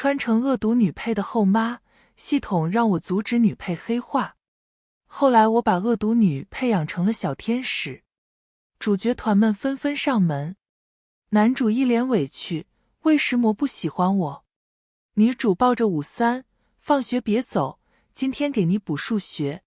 穿成恶毒女配的后妈，系统让我阻止女配黑化。后来我把恶毒女配养成了小天使，主角团们纷纷上门。男主一脸委屈，为什么不喜欢我？女主抱着53，放学别走，今天给你补数学。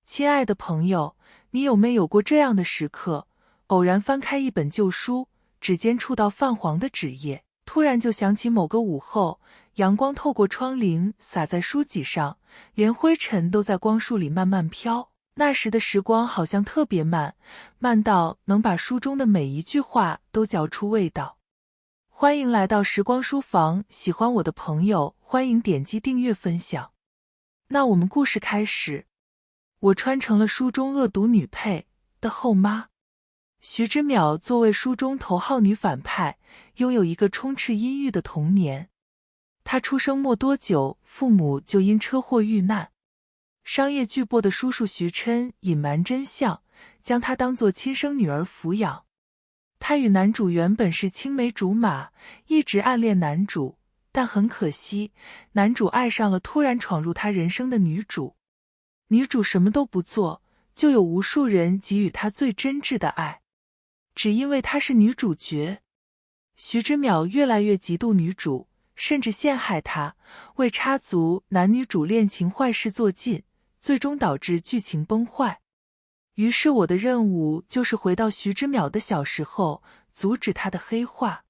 亲爱的朋友，你有没有过这样的时刻，偶然翻开一本旧书，指尖触到泛黄的纸页，突然就想起某个午后，阳光透过窗棂洒在书籍上，连灰尘都在光束里慢慢飘。那时的时光好像特别慢，慢到能把书中的每一句话都嚼出味道。欢迎来到时光书房，喜欢我的朋友欢迎点击订阅分享。那我们故事开始。我穿成了书中恶毒女配的后妈。徐之淼作为书中头号女反派，拥有一个充斥阴郁的童年。她出生没多久，父母就因车祸遇难。商业巨擘的叔叔徐琛隐瞒真相，将她当作亲生女儿抚养。她与男主原本是青梅竹马，一直暗恋男主，但很可惜，男主爱上了突然闯入他人生的女主。女主什么都不做，就有无数人给予她最真挚的爱，只因为她是女主角。徐之淼越来越嫉妒女主，甚至陷害她，为插足男女主恋情坏事做尽，最终导致剧情崩坏。于是我的任务就是回到徐之淼的小时候，阻止他的黑化。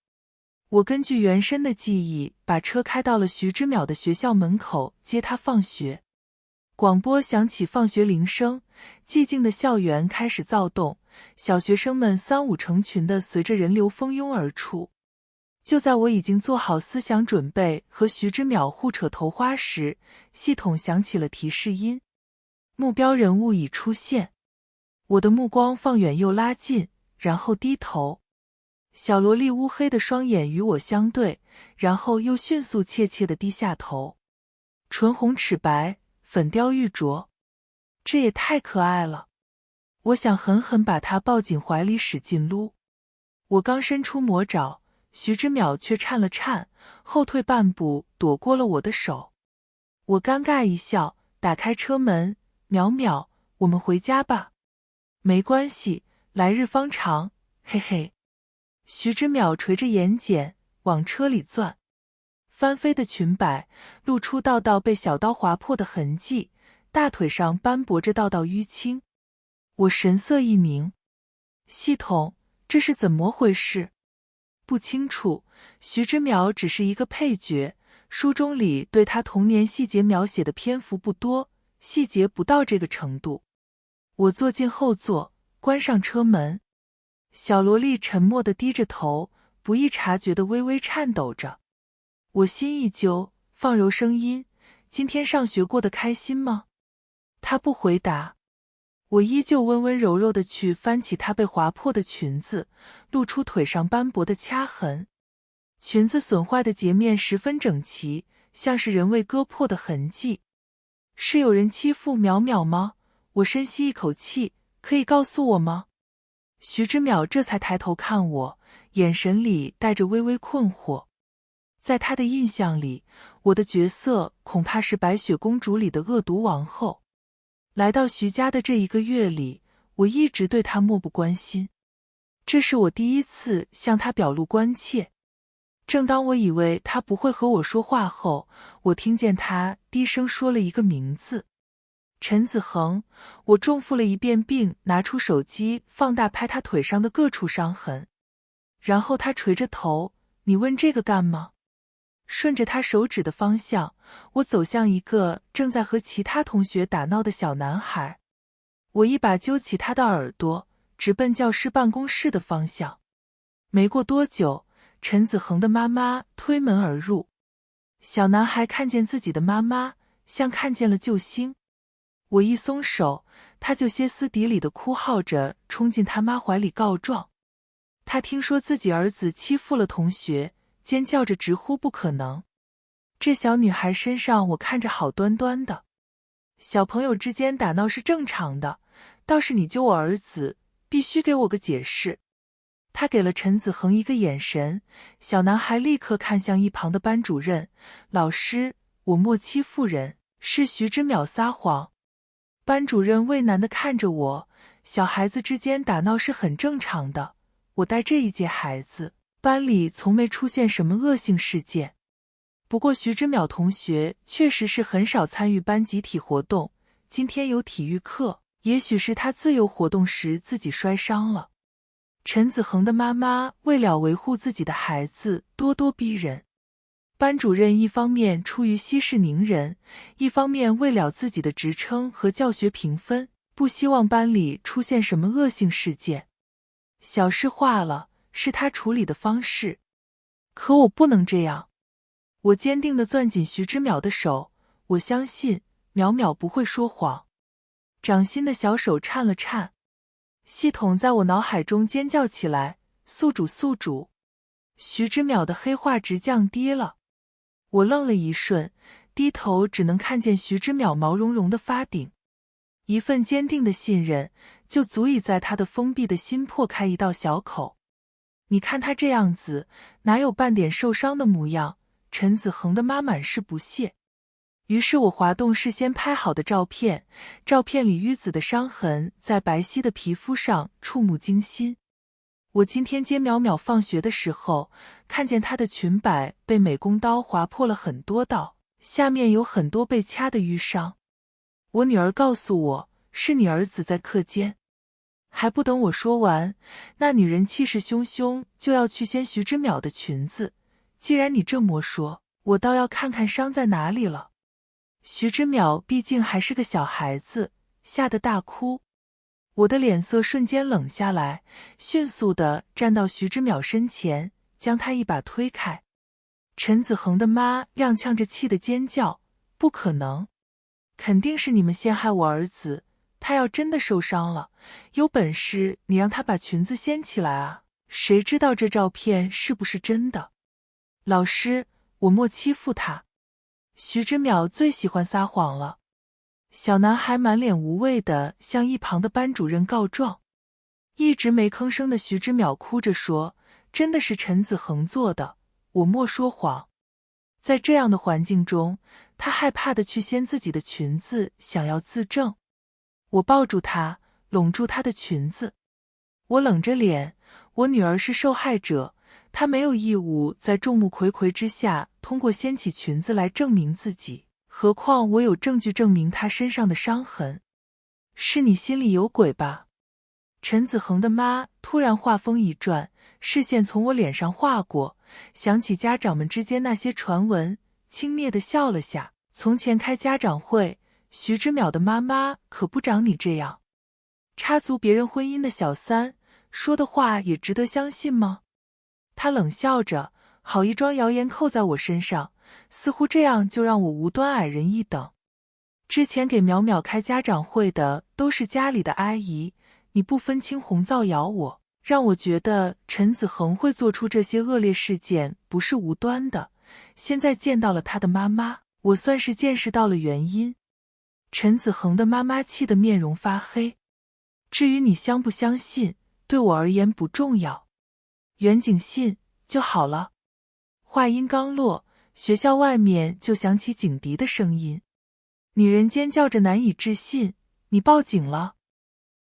我根据原身的记忆，把车开到了徐之淼的学校门口接他放学。广播响起放学铃声，寂静的校园开始躁动，小学生们三五成群地随着人流蜂拥而出。就在我已经做好思想准备和徐之淼互扯头花时，系统响起了提示音，目标人物已出现。我的目光放远又拉近，然后低头。小萝莉乌黑的双眼与我相对，然后又迅速怯怯地低下头。唇红齿白，粉雕玉琢，这也太可爱了。我想狠狠把她抱进怀里使劲撸。我刚伸出魔爪，徐之淼却颤了颤，后退半步躲过了我的手。我尴尬一笑，打开车门，淼淼，我们回家吧。没关系，来日方长，嘿嘿。徐之淼垂着眼睑往车里钻，翻飞的裙摆露出道道被小刀划破的痕迹，大腿上斑驳着道道淤青。我神色一凝，系统，这是怎么回事？不清楚，徐之淼只是一个配角，书中里对他童年细节描写的篇幅不多，细节不到这个程度。我坐进后座，关上车门。小萝莉沉默地低着头，不易察觉地微微颤抖着。我心一揪，放柔声音，今天上学过得开心吗？她不回答。我依旧温温柔柔地去翻起她被划破的裙子，露出腿上斑驳的掐痕。裙子损坏的截面十分整齐，像是人为割破的痕迹。是有人欺负淼淼吗？我深吸一口气，可以告诉我吗？徐之淼这才抬头看我，眼神里带着微微困惑。在他的印象里，我的角色恐怕是白雪公主里的恶毒王后。来到徐家的这1个月里，我一直对他漠不关心。这是我第一次向他表露关切。正当我以为他不会和我说话后，我听见他低声说了一个名字。陈子恒。我重复了一遍，并拿出手机放大拍他腿上的各处伤痕。然后他垂着头，你问这个干嘛？顺着他手指的方向，我走向一个正在和其他同学打闹的小男孩。我一把揪起他的耳朵，直奔教师办公室的方向。没过多久，陈子恒的妈妈推门而入。小男孩看见自己的妈妈，像看见了救星。我一松手，他就歇斯底里地哭号着冲进他妈怀里告状。他听说自己儿子欺负了同学，尖叫着直呼不可能。这小女孩身上我看着好端端的，小朋友之间打闹是正常的，倒是你揪我儿子，必须给我个解释。他给了陈子恒一个眼神，小男孩立刻看向一旁的班主任，老师，我莫欺负人，是徐之淼撒谎。班主任畏难地看着我，小孩子之间打闹是很正常的，我带这一届孩子，班里从没出现什么恶性事件。不过徐之淼同学确实是很少参与班集体活动，今天有体育课，也许是他自由活动时自己摔伤了。陈子恒的妈妈为了维护自己的孩子咄咄逼人，班主任一方面出于息事宁人，一方面为了自己的职称和教学评分，不希望班里出现什么恶性事件。小事化了，是他处理的方式。可我不能这样。我坚定地攥紧徐之淼的手，我相信淼淼不会说谎。掌心的小手颤了颤，系统在我脑海中尖叫起来，宿主宿主。徐之淼的黑化值降低了。我愣了一瞬，低头只能看见徐之淼毛茸茸的发顶。一份坚定的信任，就足以在他的封闭的心破开一道小口。你看他这样子，哪有半点受伤的模样？陈子恒的妈满是不屑。于是我滑动事先拍好的照片，照片里淤紫的伤痕在白皙的皮肤上触目惊心。我今天接淼淼放学的时候，看见她的裙摆被美工刀划破了很多道，下面有很多被掐的淤伤。我女儿告诉我，是你儿子在课间。还不等我说完，那女人气势汹汹就要去掀徐之淼的裙子。既然你这么说，我倒要看看伤在哪里了。徐之淼毕竟还是个小孩子，吓得大哭。我的脸色瞬间冷下来，迅速地站到徐之淼身前，将他一把推开。陈子恒的妈踉跄着气得尖叫，不可能，肯定是你们陷害我儿子，他要真的受伤了，有本事你让他把裙子掀起来啊，谁知道这照片是不是真的。老师，我莫欺负他。徐之淼最喜欢撒谎了。小男孩满脸无畏地向一旁的班主任告状。一直没吭声的徐之淼哭着说，真的是陈子恒做的，我莫说谎。在这样的环境中，他害怕地去掀自己的裙子，想要自证。我抱住他，拢住他的裙子。我冷着脸，我女儿是受害者，她没有义务在众目睽睽之下通过掀起裙子来证明自己，何况我有证据证明她身上的伤痕。是你心里有鬼吧？陈子恒的妈突然话锋一转，视线从我脸上划过，想起家长们之间那些传闻，轻蔑地笑了下。从前开家长会，徐之淼的妈妈可不长你这样。插足别人婚姻的小三，说的话也值得相信吗？他冷笑着，好一桩谣言扣在我身上，似乎这样就让我无端矮人一等。之前给淼淼开家长会的都是家里的阿姨，你不分青红皂谣我，让我觉得陈子恒会做出这些恶劣事件不是无端的。现在见到了他的妈妈，我算是见识到了原因。陈子恒的妈妈气得面容发黑。至于你相不相信，对我而言不重要。远景信就好了。话音刚落，学校外面就响起警笛的声音。女人尖叫着难以置信，你报警了？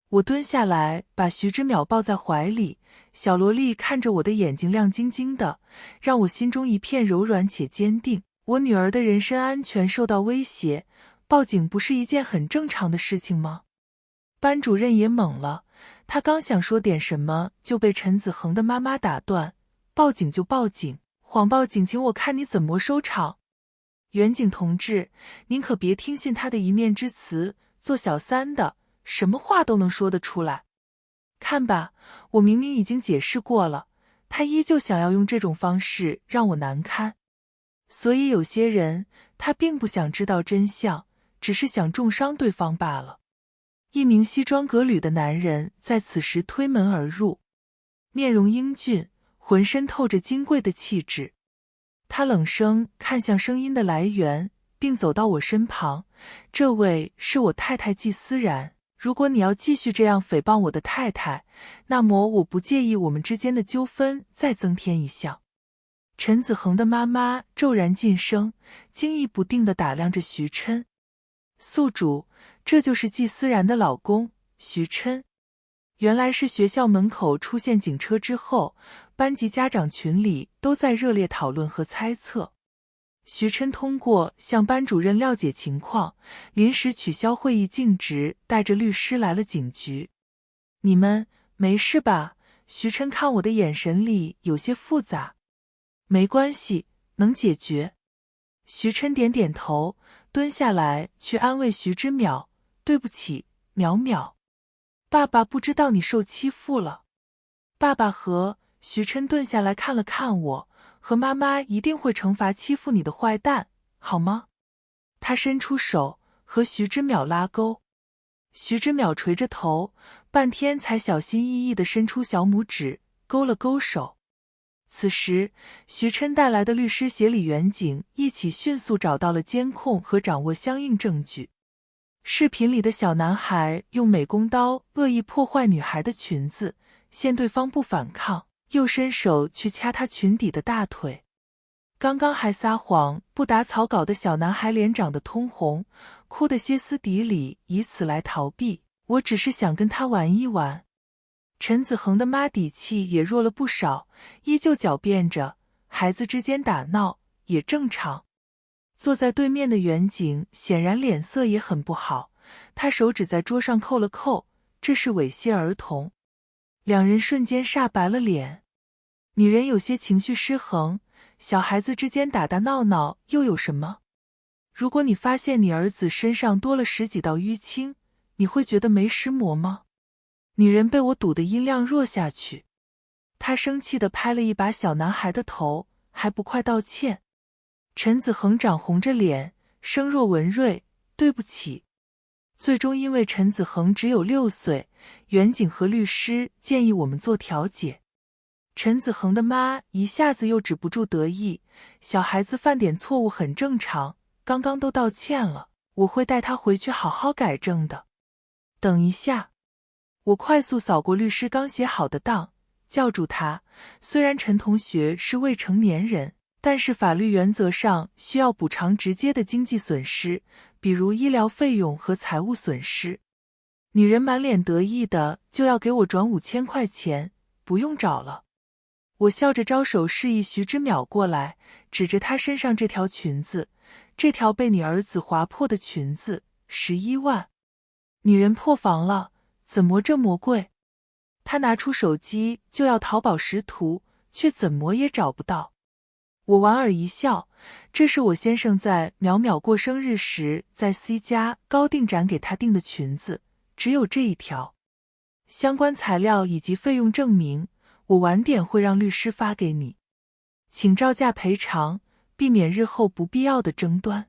我蹲下来把徐之淼抱在怀里，小萝莉看着我的眼睛亮晶晶的，让我心中一片柔软且坚定。我女儿的人身安全受到威胁，报警不是一件很正常的事情吗？班主任也懵了，他刚想说点什么，就被陈子恒的妈妈打断。报警就报警，谎报警情我看你怎么收场。远景同志，您可别听信他的一面之词，做小三的什么话都能说得出来。看吧，我明明已经解释过了，他依旧想要用这种方式让我难堪。所以有些人，他并不想知道真相，只是想重伤对方罢了。一名西装革履的男人在此时推门而入，面容英俊，浑身透着金贵的气质。他冷声看向声音的来源，并走到我身旁。这位是我太太季思然，如果你要继续这样诽谤我的太太，那么我不介意我们之间的纠纷再增添一项。陈子恒的妈妈骤然噤声，惊疑不定地打量着徐琛。宿主，这就是季思然的老公，徐琛。原来是学校门口出现警车之后，班级家长群里都在热烈讨论和猜测。徐琛通过向班主任了解情况，临时取消会议禁止，带着律师来了警局。你们没事吧？徐琛看我的眼神里有些复杂。没关系，能解决。徐琛点点头，蹲下来去安慰徐之淼。对不起，淼淼，爸爸不知道你受欺负了。爸爸和徐琛蹲下来看了看我，和妈妈一定会惩罚欺负你的坏蛋，好吗？他伸出手和徐之淼拉钩。徐之淼垂着头，半天才小心翼翼地伸出小拇指勾了勾手。此时，徐琛带来的律师协理员警一起迅速找到了监控和掌握相应证据。视频里的小男孩用美工刀恶意破坏女孩的裙子，见对方不反抗，又伸手去掐她裙底的大腿。刚刚还撒谎不打草稿的小男孩脸长得通红，哭得歇斯底里，以此来逃避。我只是想跟他玩一玩。陈子恒的妈底气也弱了不少，依旧狡辩着孩子之间打闹也正常。坐在对面的远景显然脸色也很不好，他手指在桌上扣了扣，这是猥亵儿童。两人瞬间煞白了脸。女人有些情绪失衡，小孩子之间打打闹闹又有什么？如果你发现你儿子身上多了10几道淤青，你会觉得没时髦吗？女人被我堵得音量弱下去，她生气地拍了一把小男孩的头，还不快道歉？陈子恒涨红着脸，声若文瑞，对不起。最终因为陈子恒只有6岁，远景和律师建议我们做调解。陈子恒的妈一下子又止不住得意，小孩子犯点错误很正常，刚刚都道歉了，我会带他回去好好改正的。等一下，我快速扫过律师刚写好的档，叫住他。虽然陈同学是未成年人，但是法律原则上需要补偿直接的经济损失，比如医疗费用和财务损失。女人满脸得意的就要给我转5000块钱，不用找了。我笑着招手示意徐之淼过来，指着她身上这条裙子，这条被你儿子划破的裙子，11万。女人破防了，怎么这么贵？她拿出手机就要淘宝识图，却怎么也找不到。我莞尔一笑，这是我先生在淼淼过生日时在 C 家高定展给她订的裙子，只有这一条。相关材料以及费用证明，我晚点会让律师发给你，请照价赔偿，避免日后不必要的争端。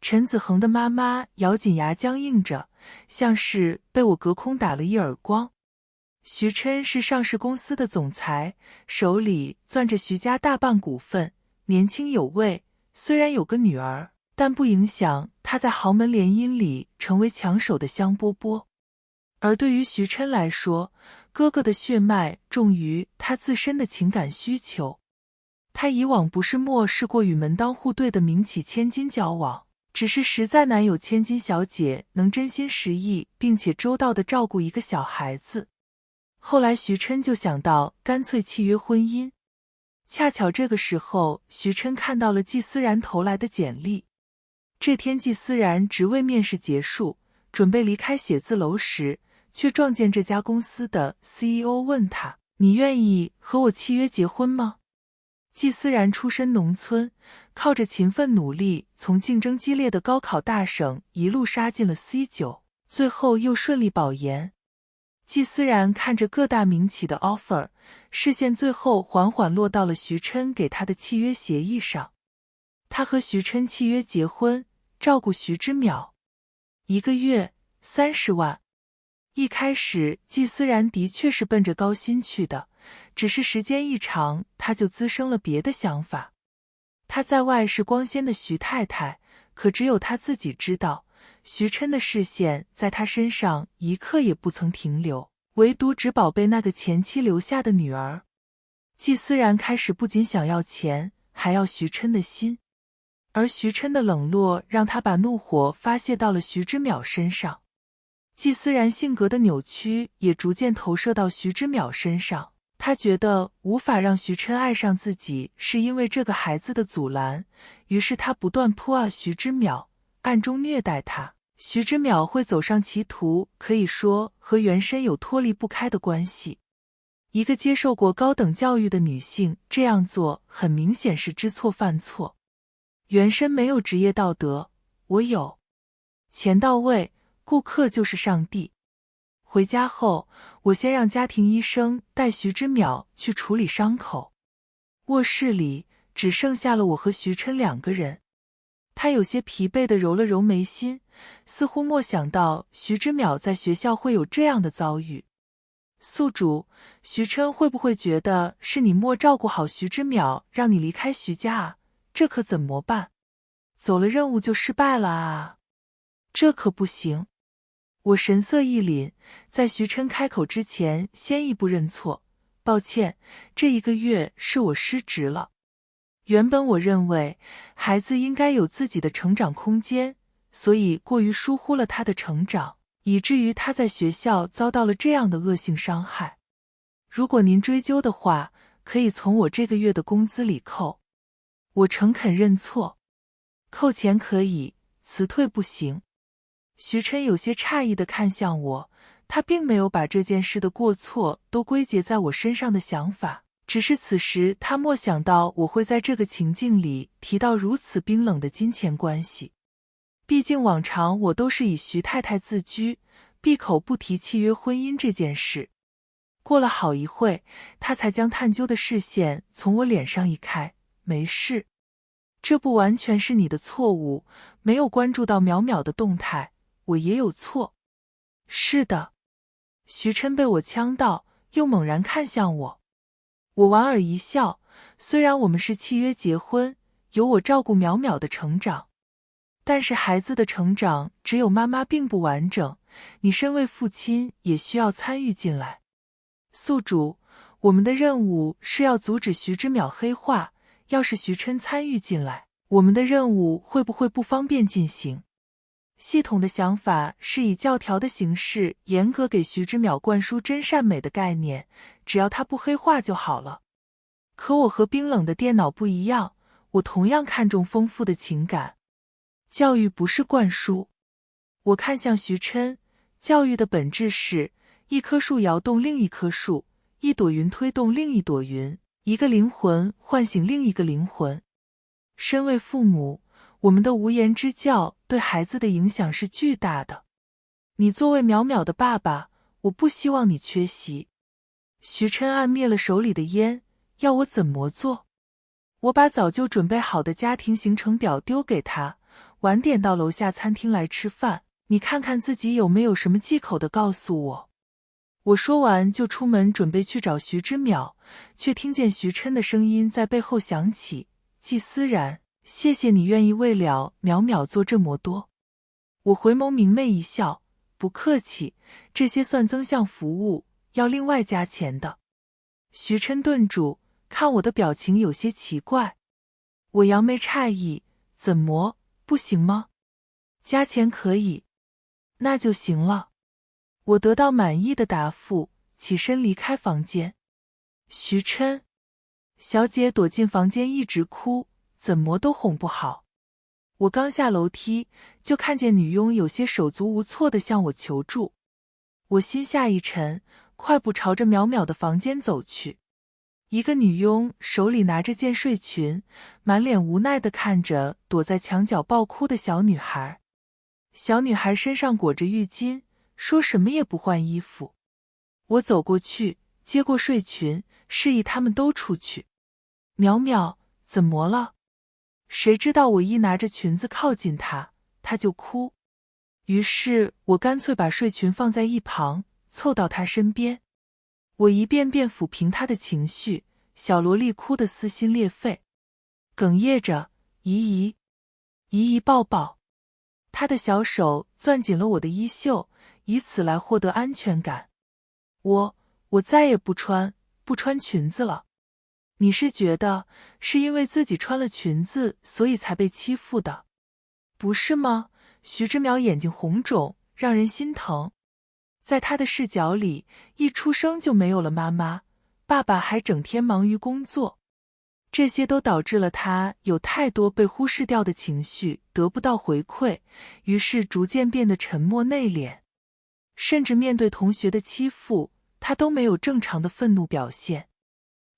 陈子恒的妈妈咬紧牙僵硬着，像是被我隔空打了一耳光。徐琛是上市公司的总裁，手里攥着徐家大半股份，年轻有为，虽然有个女儿，但不影响他在豪门联姻里成为抢手的香饽饽。而对于徐琛来说，哥哥的血脉重于他自身的情感需求。他以往不是漠视过与门当户对的名企千金交往，只是实在难有千金小姐能真心实意并且周到地照顾一个小孩子。后来徐琛就想到干脆契约婚姻。恰巧这个时候，徐琛看到了季思然投来的简历。这天季思然职位面试结束，准备离开写字楼时，却撞见这家公司的 CEO 问他：你愿意和我契约结婚吗？季思然出身农村，靠着勤奋努力，从竞争激烈的高考大省一路杀进了 C9， 最后又顺利保研。季思然看着各大民企的 offer， 视线最后缓缓落到了徐琛给他的契约协议上。他和徐琛契约结婚，照顾徐之淼，1个月30万。一开始季思然的确是奔着高薪去的，只是时间一长，他就滋生了别的想法。他在外是光鲜的徐太太，可只有他自己知道，徐琛的视线在他身上一刻也不曾停留，唯独只宝贝那个前妻留下的女儿。季思然开始不仅想要钱，还要徐琛的心，而徐琛的冷落让他把怒火发泄到了徐之淼身上。季思然性格的扭曲也逐渐投射到徐之淼身上，他觉得无法让徐琛爱上自己是因为这个孩子的阻拦，于是他不断扑徐之淼，暗中虐待他。徐之淼会走上歧途，可以说和原身有脱离不开的关系。一个接受过高等教育的女性这样做很明显是知错犯错。原身没有职业道德，我有。钱到位，顾客就是上帝。回家后，我先让家庭医生带徐之淼去处理伤口。卧室里只剩下了我和徐琛2个人。他有些疲惫地揉了揉眉心，似乎没想到徐之淼在学校会有这样的遭遇。宿主，徐琛会不会觉得是你没照顾好徐之淼，让你离开徐家啊？这可怎么办？走了任务就失败了啊！这可不行。我神色一凛，在徐琛开口之前先一步认错，抱歉，这1个月是我失职了。原本我认为孩子应该有自己的成长空间，所以过于疏忽了他的成长，以至于他在学校遭到了这样的恶性伤害。如果您追究的话，可以从我这个月的工资里扣。我诚恳认错。扣钱可以，辞退不行。徐琛有些诧异地看向我，他并没有把这件事的过错都归结在我身上的想法，只是此时他没想到我会在这个情境里提到如此冰冷的金钱关系。毕竟往常我都是以徐太太自居，闭口不提契约婚姻这件事。过了好一会，他才将探究的视线从我脸上移开，没事。这不完全是你的错误，没有关注到淼淼的动态，我也有错。是的。徐琛被我呛到，又猛然看向我。我莞尔一笑，虽然我们是契约结婚，由我照顾淼淼的成长，但是孩子的成长只有妈妈并不完整，你身为父亲也需要参与进来。宿主，我们的任务是要阻止徐之淼黑化，要是徐琛参与进来，我们的任务会不会不方便进行？系统的想法是以教条的形式严格给徐之淼灌输真善美的概念，只要他不黑化就好了。可我和冰冷的电脑不一样，我同样看重丰富的情感。教育不是灌输。我看向徐琛，教育的本质是一棵树摇动另一棵树，一朵云推动另一朵云，一个灵魂唤醒另一个灵魂。身为父母，我们的无言之教对孩子的影响是巨大的。你作为淼淼的爸爸，我不希望你缺席。徐琛按灭了手里的烟，要我怎么做？我把早就准备好的家庭行程表丢给他，晚点到楼下餐厅来吃饭，你看看自己有没有什么忌口的告诉我。我说完就出门准备去找徐之淼，却听见徐琛的声音在背后响起，季思然，谢谢你愿意为了淼淼做这么多。我回眸明媚一笑，不客气，这些算增项服务，要另外加钱的。徐琛顿住，看我的表情有些奇怪。我扬眉诧异，怎么，不行吗？加钱可以。那就行了。我得到满意的答复，起身离开房间。徐琛，小姐躲进房间一直哭，怎么都哄不好。我刚下楼梯，就看见女佣有些手足无措地向我求助。我心下一沉，快步朝着淼淼的房间走去。一个女佣手里拿着件睡裙，满脸无奈地看着躲在墙角爆哭的小女孩。小女孩身上裹着浴巾，说什么也不换衣服。我走过去，接过睡裙，示意他们都出去。淼淼，怎么了？谁知道我一拿着裙子靠近她，她就哭。于是我干脆把睡裙放在一旁，凑到她身边。我一遍遍抚平她的情绪，小萝莉哭得撕心裂肺，哽咽着，姨姨，姨姨抱抱。他的小手攥紧了我的衣袖，以此来获得安全感。我再也不穿裙子了。你是觉得是因为自己穿了裙子，所以才被欺负的，不是吗？徐之淼眼睛红肿，让人心疼。在他的视角里，一出生就没有了妈妈，爸爸还整天忙于工作，这些都导致了他有太多被忽视掉的情绪得不到回馈，于是逐渐变得沉默内敛，甚至面对同学的欺负，他都没有正常的愤怒表现。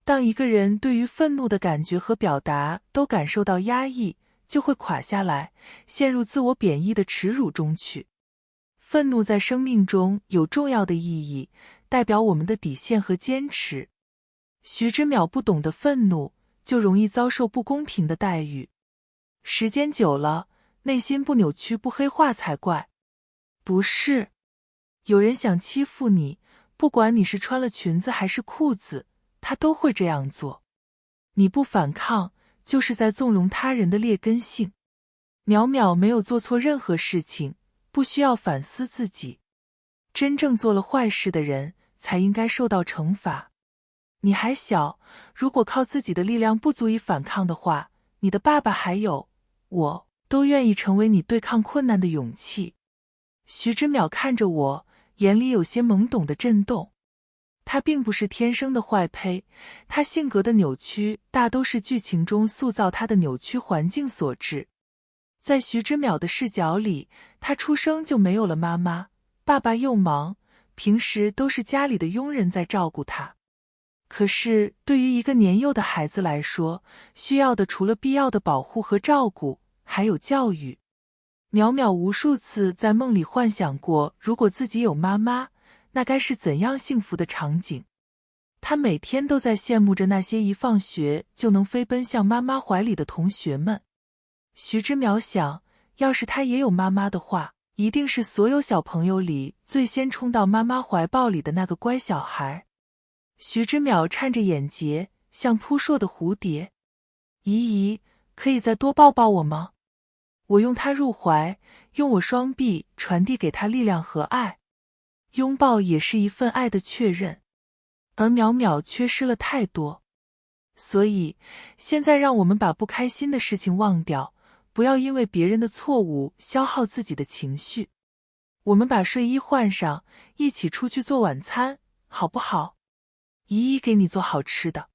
当一个人对于愤怒的感觉和表达都感受到压抑，就会垮下来，陷入自我贬义的耻辱中去。愤怒在生命中有重要的意义，代表我们的底线和坚持。徐之淼不懂得愤怒，就容易遭受不公平的待遇。时间久了，内心不扭曲不黑化才怪。不是，有人想欺负你，不管你是穿了裙子还是裤子，他都会这样做。你不反抗，就是在纵容他人的劣根性。淼淼没有做错任何事情，不需要反思自己。真正做了坏事的人，才应该受到惩罚。你还小，如果靠自己的力量不足以反抗的话，你的爸爸还有我都愿意成为你对抗困难的勇气。徐之淼看着我，眼里有些懵懂的震动。他并不是天生的坏胚，他性格的扭曲大都是剧情中塑造他的扭曲环境所致。在徐之淼的视角里，他出生就没有了妈妈，爸爸又忙，平时都是家里的佣人在照顾他。可是对于一个年幼的孩子来说，需要的除了必要的保护和照顾，还有教育。淼淼无数次在梦里幻想过，如果自己有妈妈，那该是怎样幸福的场景。他每天都在羡慕着那些一放学就能飞奔向妈妈怀里的同学们。徐之淼想，要是他也有妈妈的话，一定是所有小朋友里最先冲到妈妈怀抱里的那个乖小孩。徐之淼颤着眼睫，像扑朔的蝴蝶。姨姨，可以再多抱抱我吗？我拥他入怀，用我双臂传递给他力量和爱。拥抱也是一份爱的确认，而淼淼缺失了太多。所以，现在让我们把不开心的事情忘掉，不要因为别人的错误消耗自己的情绪。我们把睡衣换上，一起出去做晚餐，好不好？姨姨给你做好吃的。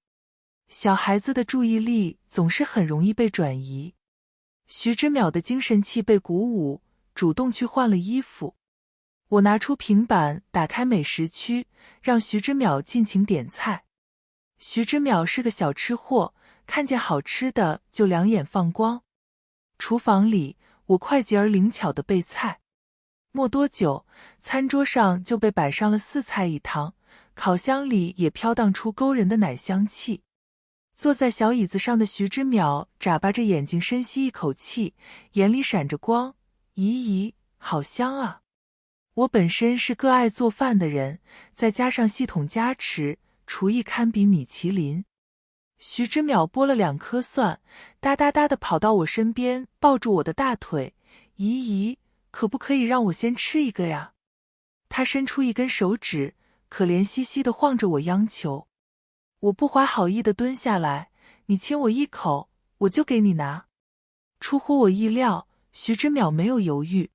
小孩子的注意力总是很容易被转移。徐之淼的精神气被鼓舞，主动去换了衣服。我拿出平板，打开美食区，让徐之淼尽情点菜。徐之淼是个小吃货，看见好吃的就两眼放光。厨房里，我快捷而灵巧地备菜。没多久，餐桌上就被摆上了4菜1汤，烤箱里也飘荡出勾人的奶香气。坐在小椅子上的徐之淼眨巴着眼睛，深吸一口气，眼里闪着光。姨姨，好香啊！我本身是个爱做饭的人，再加上系统加持，厨艺堪比米其林。徐之淼剥了2颗蒜，哒哒哒地跑到我身边，抱住我的大腿。姨姨，可不可以让我先吃一个呀？他伸出一根手指，可怜兮兮地晃着我央求。我不怀好意地蹲下来，你亲我一口，我就给你拿。出乎我意料，徐之淼没有犹豫，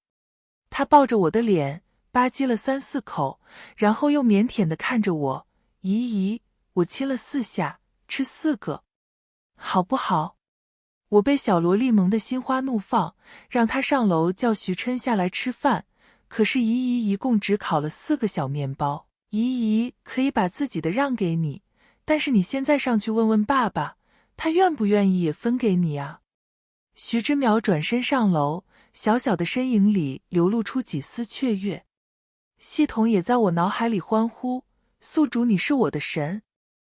他抱着我的脸吧唧了3、4口，然后又腼腆地看着我。姨姨，我亲了4下，吃4个，好不好？我被小萝莉萌得心花怒放，让她上楼叫徐琛下来吃饭。可是姨姨一共只烤了4个小面包，姨姨可以把自己的让给你，但是你现在上去问问爸爸，他愿不愿意也分给你啊？徐之淼转身上楼，小小的身影里流露出几丝雀跃。系统也在我脑海里欢呼，宿主你是我的神。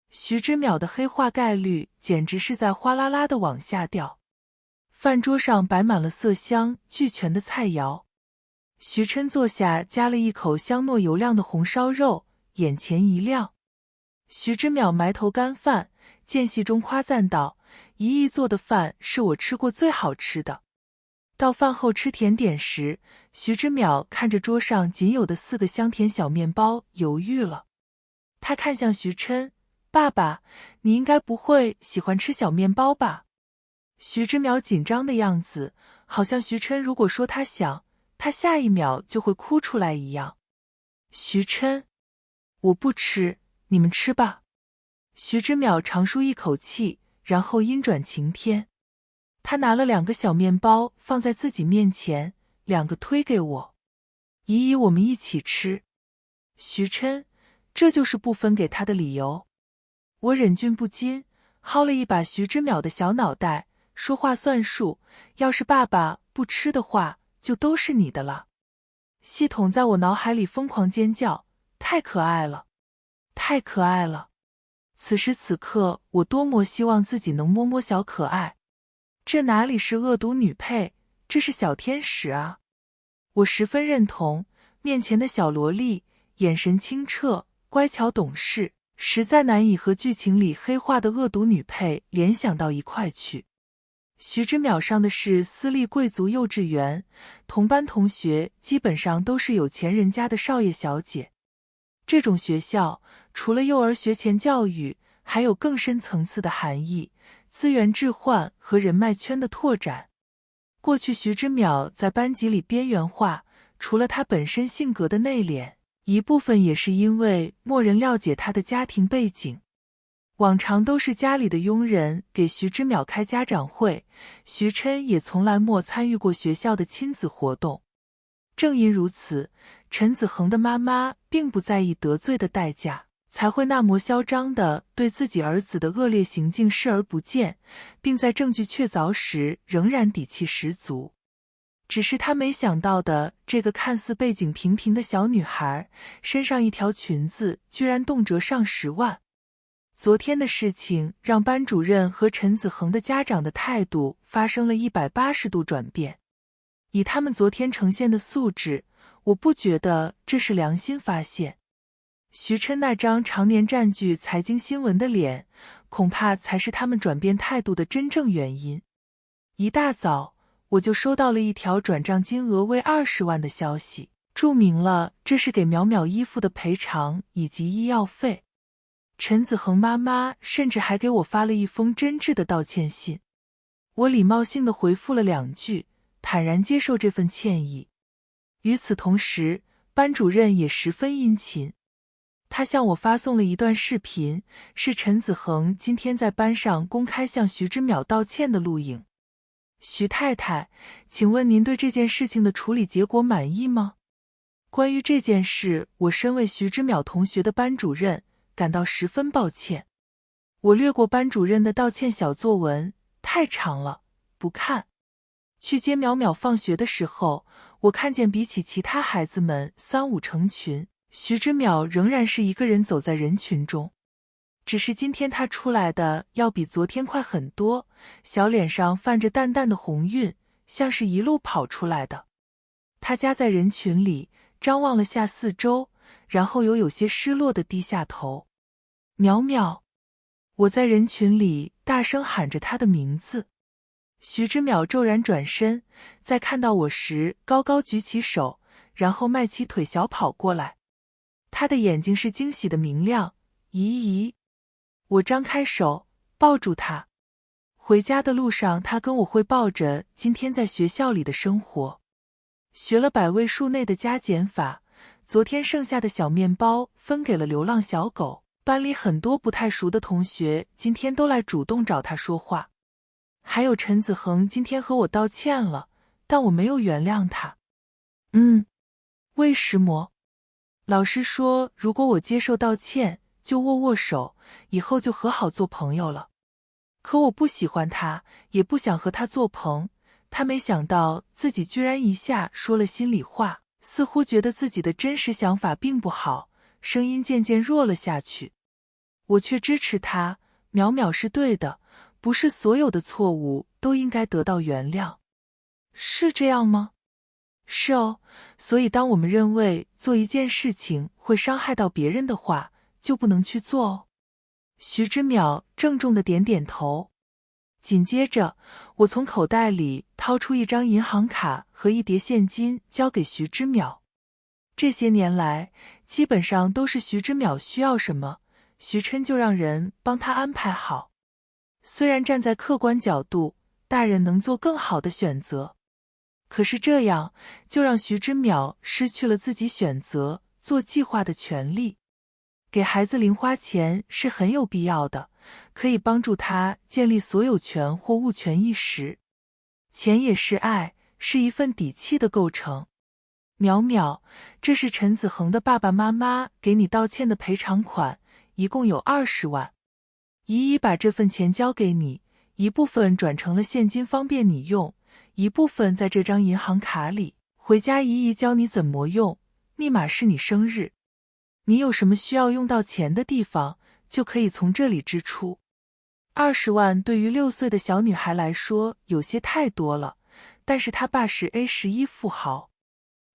徐之淼的黑化概率简直是在哗啦啦地往下掉。饭桌上摆满了色香俱全的菜肴。徐琛坐下，夹了一口香糯油亮的红烧肉，眼前一亮。徐之淼埋头干饭，间隙中夸赞道：姨姨做的饭是我吃过最好吃的。到饭后吃甜点时，徐之淼看着桌上仅有的4个香甜小面包，犹豫了。他看向徐琛：“爸爸，你应该不会喜欢吃小面包吧？”徐之淼紧张的样子，好像徐琛如果说他想，他下一秒就会哭出来一样。徐琛：“我不吃，你们吃吧。”徐之淼长舒一口气，然后阴转晴天。他拿了2个小面包放在自己面前，2个推给我：“姨姨，我们一起吃。”徐琛：“这就是不分给他的理由。”我忍俊不禁，薅了一把徐之淼的小脑袋，说话算数，要是爸爸不吃的话，就都是你的了。系统在我脑海里疯狂尖叫，太可爱了，太可爱了。此时此刻，我多么希望自己能摸摸小可爱。这哪里是恶毒女配，这是小天使啊！我十分认同，面前的小萝莉眼神清澈，乖巧懂事，实在难以和剧情里黑化的恶毒女配联想到一块去。徐之淼上的是私立贵族幼稚园，同班同学基本上都是有钱人家的少爷小姐。这种学校除了幼儿学前教育，还有更深层次的含义，资源置换和人脉圈的拓展。过去徐之淼在班级里边缘化，除了他本身性格的内敛，一部分也是因为没人了解他的家庭背景。往常都是家里的佣人给徐之淼开家长会，徐琛也从来没参与过学校的亲子活动。正因如此，陈子恒的妈妈并不在意得罪的代价，才会那么嚣张地对自己儿子的恶劣行径视而不见，并在证据确凿时仍然底气十足。只是他没想到的，这个看似背景平平的小女孩，身上一条裙子居然动辄上10万。昨天的事情让班主任和陈子恒的家长的态度发生了180度转变。以他们昨天呈现的素质，我不觉得这是良心发现。徐琛那张常年占据财经新闻的脸，恐怕才是他们转变态度的真正原因。一大早，我就收到了一条转账金额为20万的消息，注明了这是给淼淼衣服的赔偿以及医药费。陈子恒妈妈甚至还给我发了一封真挚的道歉信。我礼貌性地回复了2句，坦然接受这份歉意。与此同时，班主任也十分殷勤。他向我发送了一段视频，是陈子恒今天在班上公开向徐之淼道歉的录影。徐太太，请问您对这件事情的处理结果满意吗？关于这件事，我身为徐之淼同学的班主任，感到十分抱歉。我略过班主任的道歉小作文，太长了，不看。去接淼淼放学的时候，我看见比起其他孩子们3、5成群，徐之淼仍然是一个人走在人群中。只是今天他出来的要比昨天快很多，小脸上泛着淡淡的红晕，像是一路跑出来的。他夹在人群里，张望了下四周，然后有些失落地低下头。淼淼，我在人群里大声喊着他的名字。徐之淼骤然转身，在看到我时高高举起手，然后迈起腿小跑过来。他的眼睛是惊喜的明亮。姨姨，我张开手抱住他。回家的路上，他跟我汇报着今天在学校里的生活。学了100位数内的加减法，昨天剩下的小面包分给了流浪小狗。班里很多不太熟的同学今天都来主动找他说话。还有陈子恒今天和我道歉了，但我没有原谅他。为什么？老师说如果我接受道歉，就握握手，以后就和好做朋友了。可我不喜欢他，也不想和他做朋。他没想到自己居然一下说了心里话，似乎觉得自己的真实想法并不好，声音渐渐弱了下去。我却支持他，淼淼是对的，不是所有的错误都应该得到原谅。是这样吗？是哦，所以当我们认为做一件事情会伤害到别人的话，就不能去做哦。徐之淼郑重地点点头。紧接着，我从口袋里掏出一张银行卡和一叠现金交给徐之淼。这些年来，基本上都是徐之淼需要什么，徐琛就让人帮他安排好。虽然站在客观角度，大人能做更好的选择，可是这样就让徐之淼失去了自己选择、做计划的权利。给孩子零花钱是很有必要的，可以帮助他建立所有权或物权意识。钱也是爱，是一份底气的构成。淼淼，这是陈子恒的爸爸妈妈给你道歉的赔偿款，一共有20万。姨姨把这份钱交给你，一部分转成了现金方便你用，一部分在这张银行卡里，回家姨姨教你怎么用，密码是你生日。你有什么需要用到钱的地方，就可以从这里支出。20万对于6岁的小女孩来说有些太多了，但是她爸是 A11 富豪。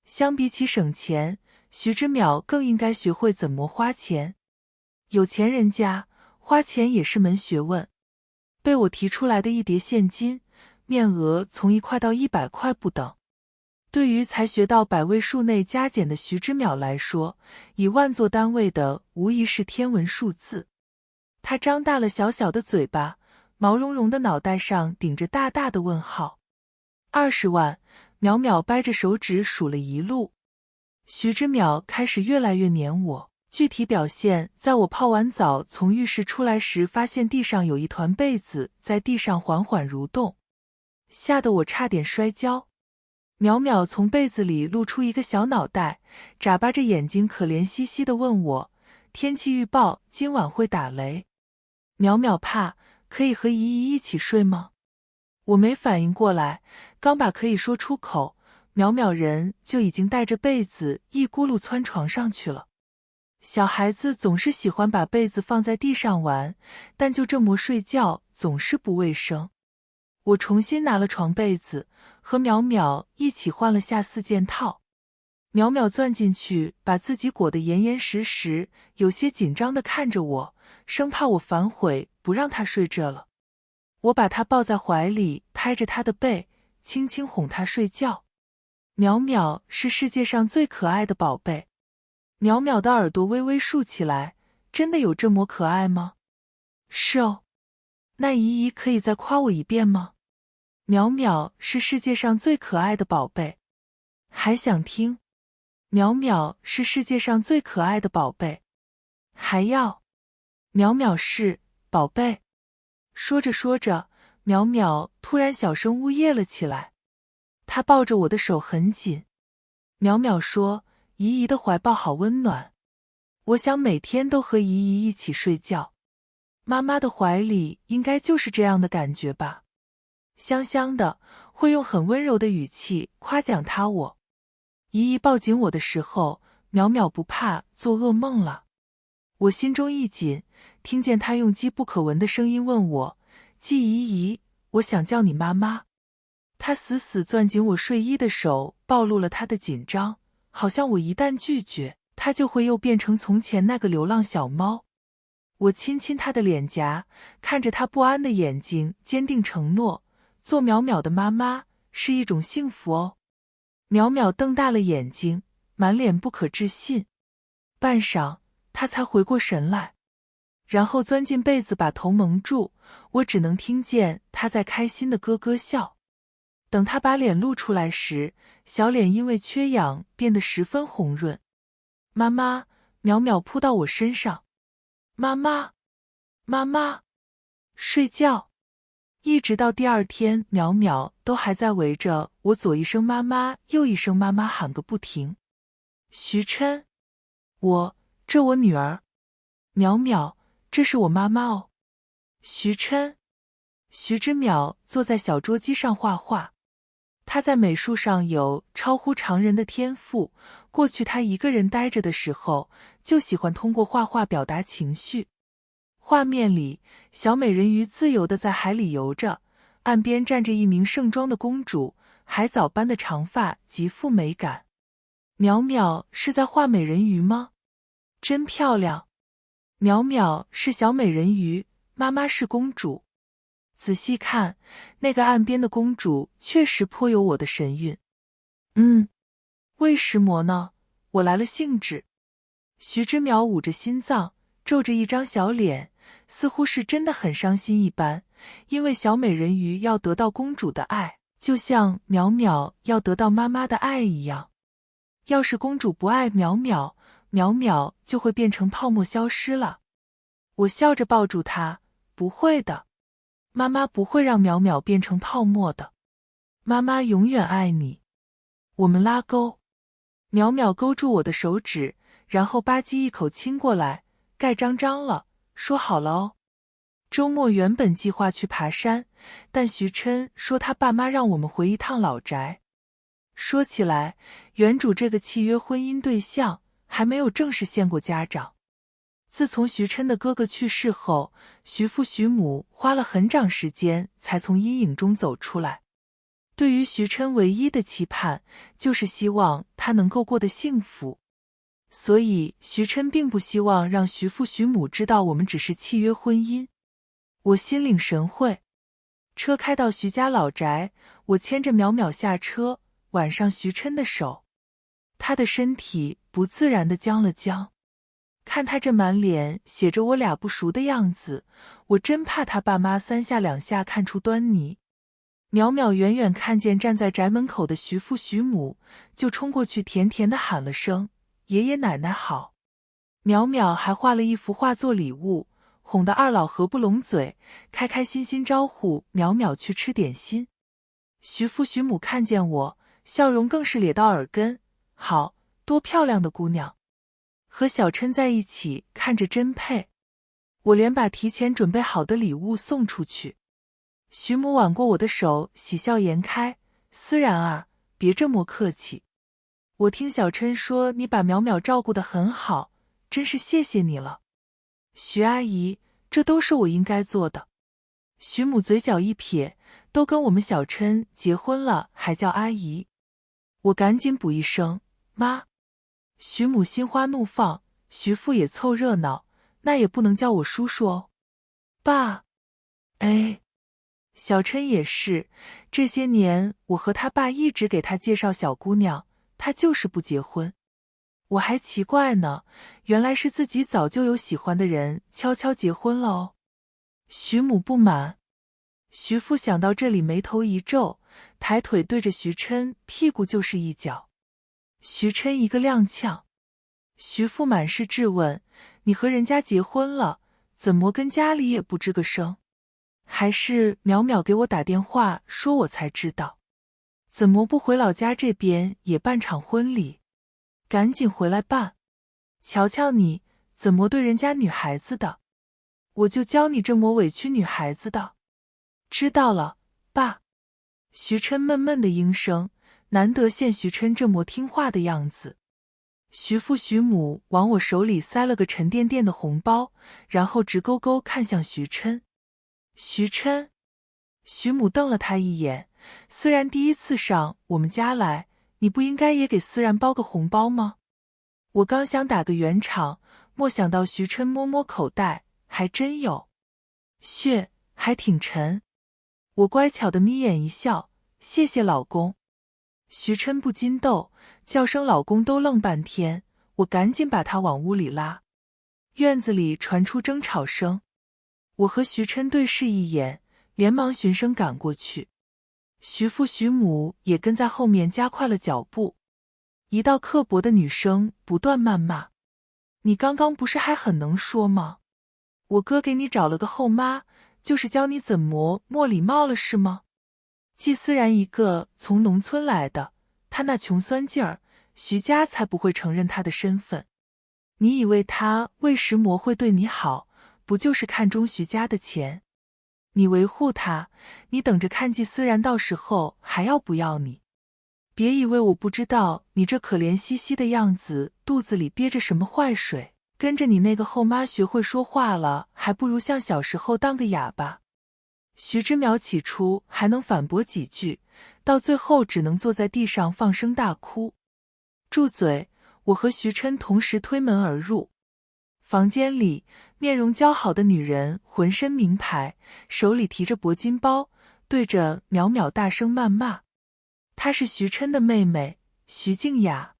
相比起省钱，徐之淼更应该学会怎么花钱。有钱人家花钱也是门学问。被我提出来的一叠现金，面额从1块到100块不等。对于才学到百位数内加减的徐之淼来说，以万做单位的无疑是天文数字。他张大了小小的嘴巴，毛茸茸的脑袋上顶着大大的问号。20万，淼淼掰着手指数了一路。徐之淼开始越来越黏我，具体表现在我泡完澡从浴室出来时，发现地上有一团被子在地上缓缓蠕动，吓得我差点摔跤。淼淼从被子里露出一个小脑袋，眨巴着眼睛可怜兮兮地问我，天气预报今晚会打雷。淼淼怕，可以和姨姨一起睡吗？我没反应过来，刚把可以说出口，淼淼人就已经带着被子一咕噜窜床上去了。小孩子总是喜欢把被子放在地上玩，但就这么睡觉总是不卫生。我重新拿了床被子，和淼淼一起换了下4件套。淼淼钻进去，把自己裹得严严实实，有些紧张地看着我，生怕我反悔不让她睡这了。我把她抱在怀里，拍着她的背，轻轻哄她睡觉。淼淼是世界上最可爱的宝贝。淼淼的耳朵微微竖起来，真的有这么可爱吗？是哦。那姨姨可以再夸我一遍吗？淼淼是世界上最可爱的宝贝。还想听？淼淼是世界上最可爱的宝贝。还要？淼淼是宝贝。说着说着，淼淼突然小声呜咽了起来。她抱着我的手很紧。淼淼说，姨姨的怀抱好温暖，我想每天都和姨姨一起睡觉。妈妈的怀里应该就是这样的感觉吧。香香的，会用很温柔的语气夸奖她我。姨姨抱紧我的时候，淼淼不怕做噩梦了。我心中一紧，听见她用机不可闻的声音问我，季姨姨，我想叫你妈妈。她死死攥紧我睡衣的手暴露了她的紧张，好像我一旦拒绝，她就会又变成从前那个流浪小猫。我亲亲她的脸颊，看着她不安的眼睛，坚定承诺，做淼淼的妈妈是一种幸福哦。淼淼瞪大了眼睛，满脸不可置信。半晌，她才回过神来，然后钻进被子把头蒙住，我只能听见她在开心的咯咯笑。等她把脸露出来时，小脸因为缺氧变得十分红润。妈妈，淼淼扑到我身上。妈妈，妈妈，睡觉。一直到第2天，淼淼都还在围着我左一声妈妈，右一声妈妈喊个不停。徐琛，这我女儿。淼淼，这是我妈妈哦。徐琛。徐之淼坐在小桌机上画画，他在美术上有超乎常人的天赋。过去他一个人呆着的时候，就喜欢通过画画表达情绪。画面里，小美人鱼自由地在海里游着，岸边站着一名盛装的公主，海藻般的长发极富美感。淼淼是在画美人鱼吗？真漂亮。淼淼是小美人鱼，妈妈是公主。仔细看，那个岸边的公主确实颇有我的神韵。为什么呢？我来了兴致。徐之淼捂着心脏，皱着一张小脸，似乎是真的很伤心一般，因为小美人鱼要得到公主的爱，就像淼淼要得到妈妈的爱一样。要是公主不爱淼淼，淼淼就会变成泡沫消失了。我笑着抱住她，不会的，妈妈不会让淼淼变成泡沫的，妈妈永远爱你。我们拉钩，淼淼勾住我的手指，然后吧唧一口亲过来，盖章章了，说好了哦。周末原本计划去爬山，但徐琛说他爸妈让我们回一趟老宅。说起来，原主这个契约婚姻对象还没有正式见过家长。自从徐琛的哥哥去世后，徐父徐母花了很长时间才从阴影中走出来。对于徐琛唯一的期盼，就是希望他能够过得幸福。所以徐琛并不希望让徐父徐母知道我们只是契约婚姻。我心领神会。车开到徐家老宅，我牵着淼淼下车，挽上徐琛的手。他的身体不自然地僵了僵。看他这满脸写着我俩不熟的样子，我真怕他爸妈三下两下看出端倪。淼淼远远看见站在宅门口的徐父徐母，就冲过去甜甜地喊了声爷爷奶奶好。淼淼还画了一幅画做礼物，哄得二老合不拢嘴，开开心心招呼淼淼去吃点心。徐父徐母看见我，笑容更是咧到耳根，好，多漂亮的姑娘，和小琛在一起看着真配。我连把提前准备好的礼物送出去。徐母挽过我的手，喜笑颜开，思然儿，别这么客气。我听小琛说你把淼淼照顾得很好，真是谢谢你了。徐阿姨，这都是我应该做的。徐母嘴角一撇，都跟我们小琛结婚了还叫阿姨。我赶紧补一声妈。徐母心花怒放，徐父也凑热闹，那也不能叫我叔叔哦。爸，哎，小琛也是，这些年我和他爸一直给他介绍小姑娘，他就是不结婚。我还奇怪呢，原来是自己早就有喜欢的人悄悄结婚了哦。徐母不满。徐父想到这里眉头一皱，抬腿对着徐琛屁股就是一脚。徐琛一个踉跄。徐父满是质问，你和人家结婚了，怎么跟家里也不吱个声？还是淼淼给我打电话说我才知道？怎么不回老家这边也办场婚礼？赶紧回来办！瞧瞧你怎么对人家女孩子的，我就教你这么委屈女孩子的。知道了，爸。徐琛闷闷的应声，难得见徐琛这么听话的样子。徐父徐母往我手里塞了个沉甸甸的红包，然后直勾勾看向徐琛。徐琛，徐母瞪了他一眼，思然第一次上我们家来，你不应该也给思然包个红包吗？我刚想打个圆场，莫想到徐琛摸摸口袋，还真有。血，还挺沉。我乖巧的眯眼一笑，谢谢老公。徐琛不禁逗，叫声老公都愣半天，我赶紧把他往屋里拉。院子里传出争吵声，我和徐琛对视一眼，连忙循声赶过去。徐父徐母也跟在后面加快了脚步。一道刻薄的女声不断谩骂，你刚刚不是还很能说吗？我哥给你找了个后妈，就是教你怎么没礼貌了是吗？季思然一个从农村来的，他那穷酸劲儿，徐家才不会承认他的身份。你以为他为什么会对你好，不就是看中徐家的钱？你维护他，你等着看季思然到时候还要不要你。别以为我不知道你这可怜兮兮的样子肚子里憋着什么坏水，跟着你那个后妈学会说话了，还不如像小时候当个哑巴。徐之淼起初还能反驳几句，到最后只能坐在地上放声大哭。住嘴！我和徐琛同时推门而入。房间里，面容姣好的女人浑身名牌，手里提着铂金包，对着淼淼大声谩骂。她是徐琛的妹妹徐静雅。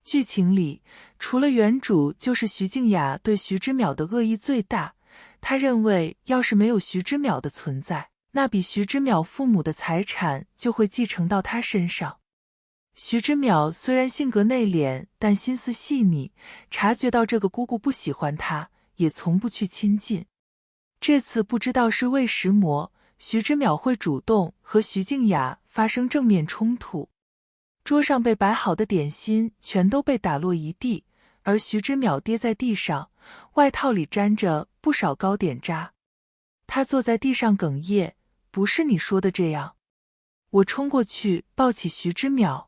剧情里，除了原主，就是徐静雅对徐之淼的恶意最大。她认为，要是没有徐之淼的存在，那笔徐之淼父母的财产就会继承到她身上。徐之淼虽然性格内敛，但心思细腻，察觉到这个姑姑不喜欢他，也从不去亲近。这次不知道是为什么，徐之淼会主动和徐静雅发生正面冲突。桌上被摆好的点心全都被打落一地，而徐之淼跌在地上，外套里沾着不少糕点渣。他坐在地上哽咽，不是你说的这样。我冲过去抱起徐之淼，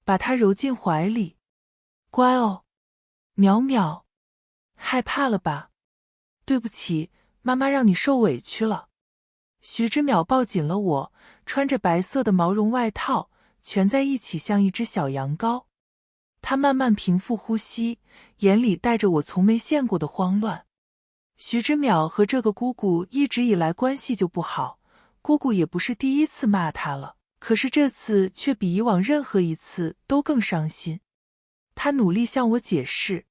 把他揉进怀里。乖哦，淼淼，害怕了吧？对不起，妈妈让你受委屈了。徐之淼抱紧了我，穿着白色的毛绒外套，蜷在一起像一只小羊羔。他慢慢平复呼吸，眼里带着我从没见过的慌乱。徐之淼和这个姑姑一直以来关系就不好，姑姑也不是第一次骂他了，可是这次却比以往任何一次都更伤心。他努力向我解释，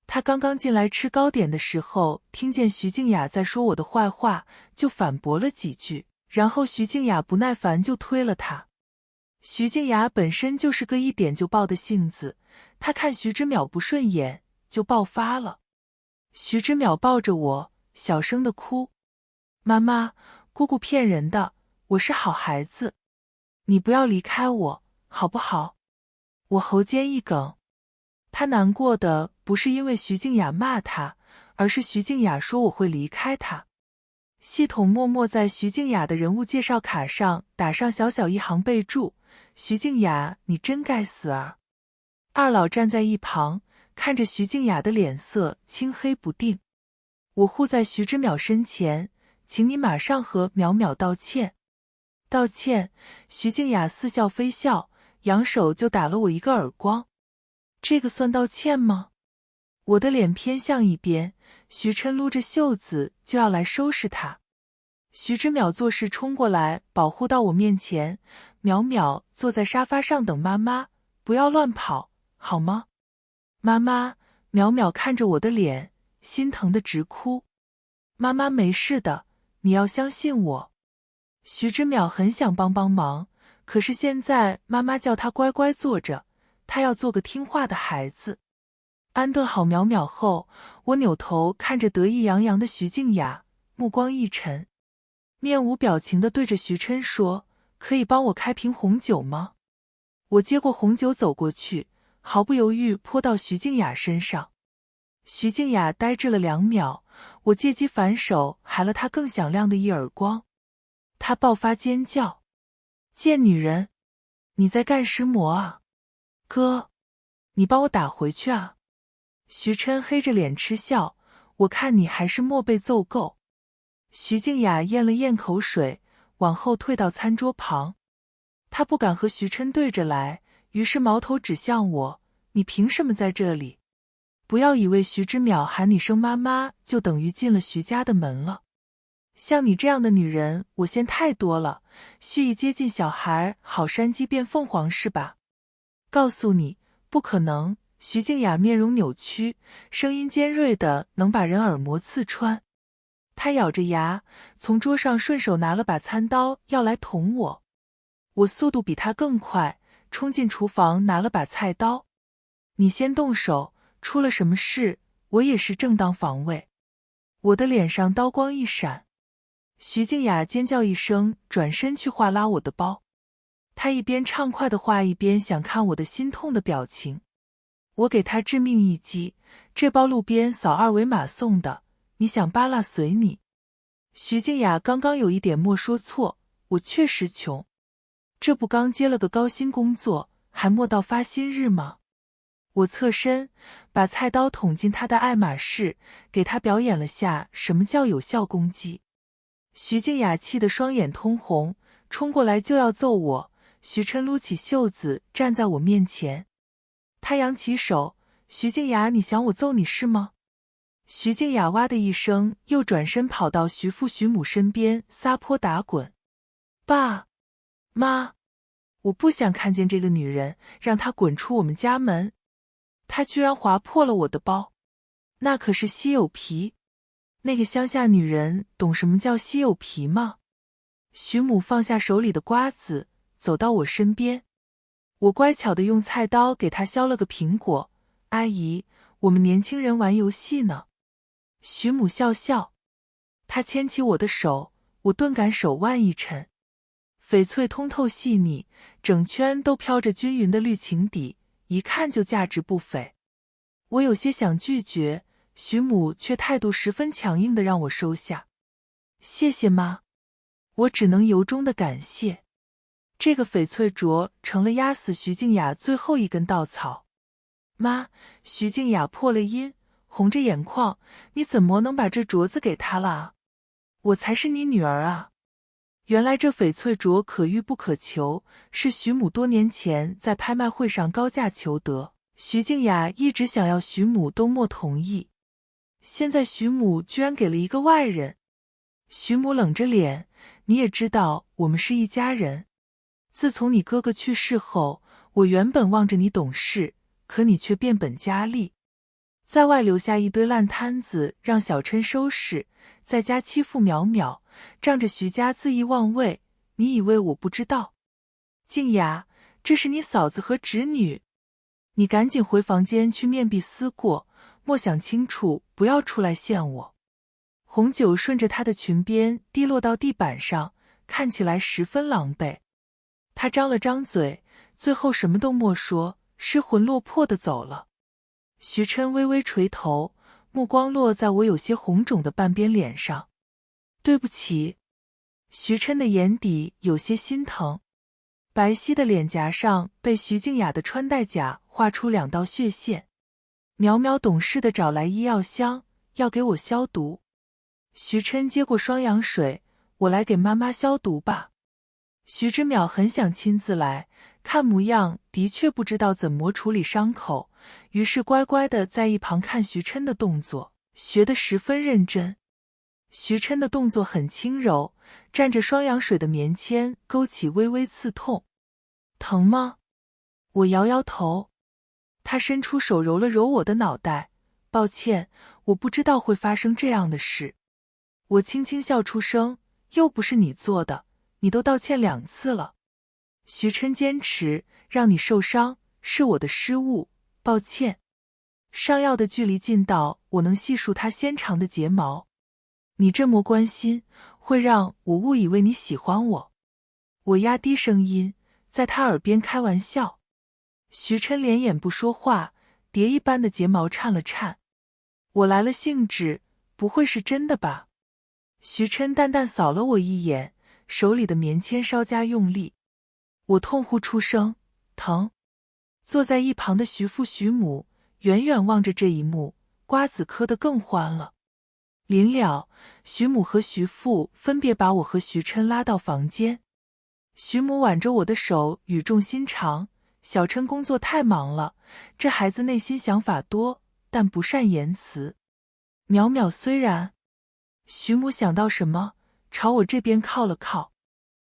他刚刚进来吃糕点的时候，听见徐静雅在说我的坏话，就反驳了几句，然后徐静雅不耐烦就推了他。徐静雅本身就是个一点就爆的性子，她看徐之淼不顺眼就爆发了。徐之淼抱着我小声的哭，妈妈，姑姑骗人的，我是好孩子，你不要离开我好不好？我喉间一哽。他难过的不是因为徐静雅骂他，而是徐静雅说我会离开他。系统默默在徐静雅的人物介绍卡上打上小小一行备注：徐静雅，你真该死儿。二老站在一旁，看着徐静雅的脸色青黑不定。我护在徐之淼身前，请你马上和淼淼道歉。道歉？徐静雅似笑非笑，扬手就打了我一个耳光。这个算道歉吗？我的脸偏向一边，徐琛撸着袖子就要来收拾他。徐之淼做事冲过来保护到我面前，淼淼坐在沙发上等妈妈，不要乱跑，好吗？妈妈，淼淼看着我的脸，心疼得直哭。妈妈没事的，你要相信我。徐之淼很想帮忙，可是现在妈妈叫他乖乖坐着，他要做个听话的孩子。安顿好淼淼后，我扭头看着得意洋洋的徐静雅，目光一沉，面无表情地对着徐琛说：“可以帮我开瓶红酒吗？”我接过红酒走过去，毫不犹豫泼到徐静雅身上。徐静雅呆滞了2秒，我借机反手还了她更响亮的一耳光。她爆发尖叫：“贱女人，你在干什么啊？哥，你帮我打回去啊！”徐琛黑着脸嗤笑：“我看你还是莫被揍够。”徐静雅咽了咽口水，往后退到餐桌旁。她不敢和徐琛对着来，于是矛头指向我：“你凭什么在这里？不要以为徐之淼喊你声妈妈就等于进了徐家的门了。像你这样的女人我见太多了，蓄意接近小孩，好山鸡变凤凰是吧？告诉你，不可能。”徐静雅面容扭曲，声音尖锐的能把人耳膜刺穿。她咬着牙，从桌上顺手拿了把餐刀要来捅我。我速度比她更快，冲进厨房拿了把菜刀。你先动手，出了什么事，我也是正当防卫。我的脸上刀光一闪。徐静雅尖叫一声，转身去划拉我的包。她一边畅快地划，一边想看我的心痛的表情。我给他致命一击，这包路边扫2维码送的，你想扒拉随你。徐静雅刚刚有一点没说错，我确实穷，这不刚接了个高薪工作，还没到发薪日吗？我侧身把菜刀捅进他的爱马仕，给他表演了下什么叫有效攻击。徐静雅气得双眼通红，冲过来就要揍我。徐琛撸起袖子站在我面前，他扬起手：“徐静雅，你想我揍你是吗？徐静雅哇的一声，又转身跑到徐父徐母身边，撒泼打滚。爸妈，我不想看见这个女人，让她滚出我们家门。她居然划破了我的包，那可是稀有皮。那个乡下女人懂什么叫稀有皮吗？徐母放下手里的瓜子，走到我身边。我乖巧地用菜刀给她削了个苹果。阿姨，我们年轻人玩游戏呢。徐母笑笑，她牵起我的手，我顿感手腕一沉。翡翠通透细腻，整圈都飘着均匀的绿情底，一看就价值不菲。我有些想拒绝，徐母却态度十分强硬地让我收下。谢谢妈，我只能由衷的感谢。这个翡翠镯成了压死徐静雅最后一根稻草。妈，徐静雅破了音，红着眼眶，你怎么能把这镯子给她了啊？我才是你女儿啊！原来这翡翠镯可遇不可求，是徐母多年前在拍卖会上高价求得，徐静雅一直想要，徐母都没同意。现在徐母居然给了一个外人。徐母冷着脸，你也知道我们是一家人。自从你哥哥去世后，我原本望着你懂事，可你却变本加厉，在外留下一堆烂摊子让小琛收拾，在家欺负淼淼，仗着徐家恣意妄为，你以为我不知道？静雅，这是你嫂子和侄女，你赶紧回房间去面壁思过，莫想清楚，不要出来陷我。红酒顺着她的裙边滴落到地板上，看起来十分狼狈。她张了张嘴，最后什么都莫说，失魂落魄地走了。徐琛微微垂头，目光落在我有些红肿的半边脸上。对不起。徐琛的眼底有些心疼，白皙的脸颊上被徐静雅的穿戴甲画出2道血线。淼淼懂事地找来医药箱，要给我消毒。徐琛接过双氧水，我来给妈妈消毒吧。徐之淼很想亲自来，看模样的确不知道怎么处理伤口，于是乖乖地在一旁看徐琛的动作，学得十分认真。徐琛的动作很轻柔，蘸着双氧水的棉签勾起微微刺痛。疼吗？我摇摇头。他伸出手揉了揉我的脑袋，抱歉，我不知道会发生这样的事。我轻轻笑出声，又不是你做的，你都道歉2次了。徐琛坚持，让你受伤，是我的失误，抱歉。上药的距离近到我能细数他纤长的睫毛。你这么关心，会让我误以为你喜欢我。我压低声音，在他耳边开玩笑。徐琛连眼不说话，蝶一般的睫毛颤了颤。我来了兴致，不会是真的吧？徐琛淡淡扫了我一眼，手里的棉签稍加用力。我痛呼出声，疼。坐在一旁的徐父徐母远远望着这一幕，瓜子嗑得更欢了。临了，徐母和徐父分别把我和徐琛拉到房间。徐母挽着我的手，语重心长，小琛工作太忙了，这孩子内心想法多，但不善言辞。淼淼虽然……徐母想到什么，朝我这边靠了靠。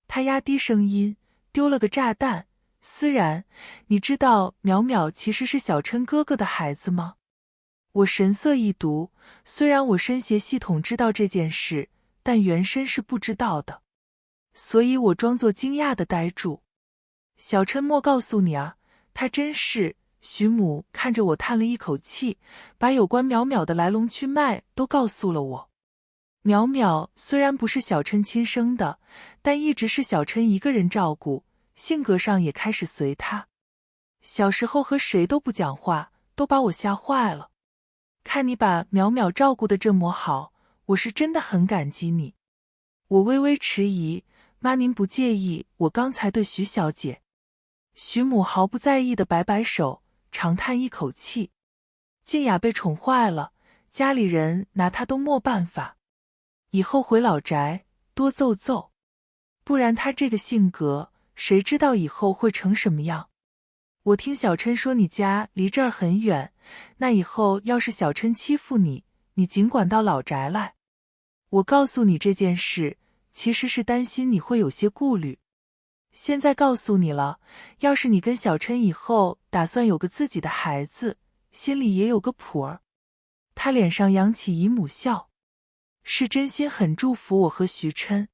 她压低声音，丢了个炸弹。思然，你知道淼淼其实是小琛哥哥的孩子吗？我神色一读，虽然我身协系统知道这件事，但原身是不知道的，所以我装作惊讶地呆住。小琛莫告诉你啊，他真是……徐母看着我叹了一口气，把有关淼淼的来龙去脉都告诉了我。淼淼虽然不是小琛亲生的，但一直是小琛一个人照顾，性格上也开始随他。小时候和谁都不讲话，都把我吓坏了。看你把淼淼照顾得这么好，我是真的很感激你。我微微迟疑，妈您不介意我刚才对徐小姐？徐母毫不在意地摆摆手，长叹一口气。静雅被宠坏了，家里人拿她都没办法。以后回老宅多揍揍，不然她这个性格，谁知道以后会成什么样。我听小琛说你家离这儿很远，那以后要是小琛欺负你，你尽管到老宅来。我告诉你这件事，其实是担心你会有些顾虑。现在告诉你了，要是你跟小琛以后打算有个自己的孩子，心里也有个谱儿。他脸上扬起姨母笑，是真心很祝福我和徐琛。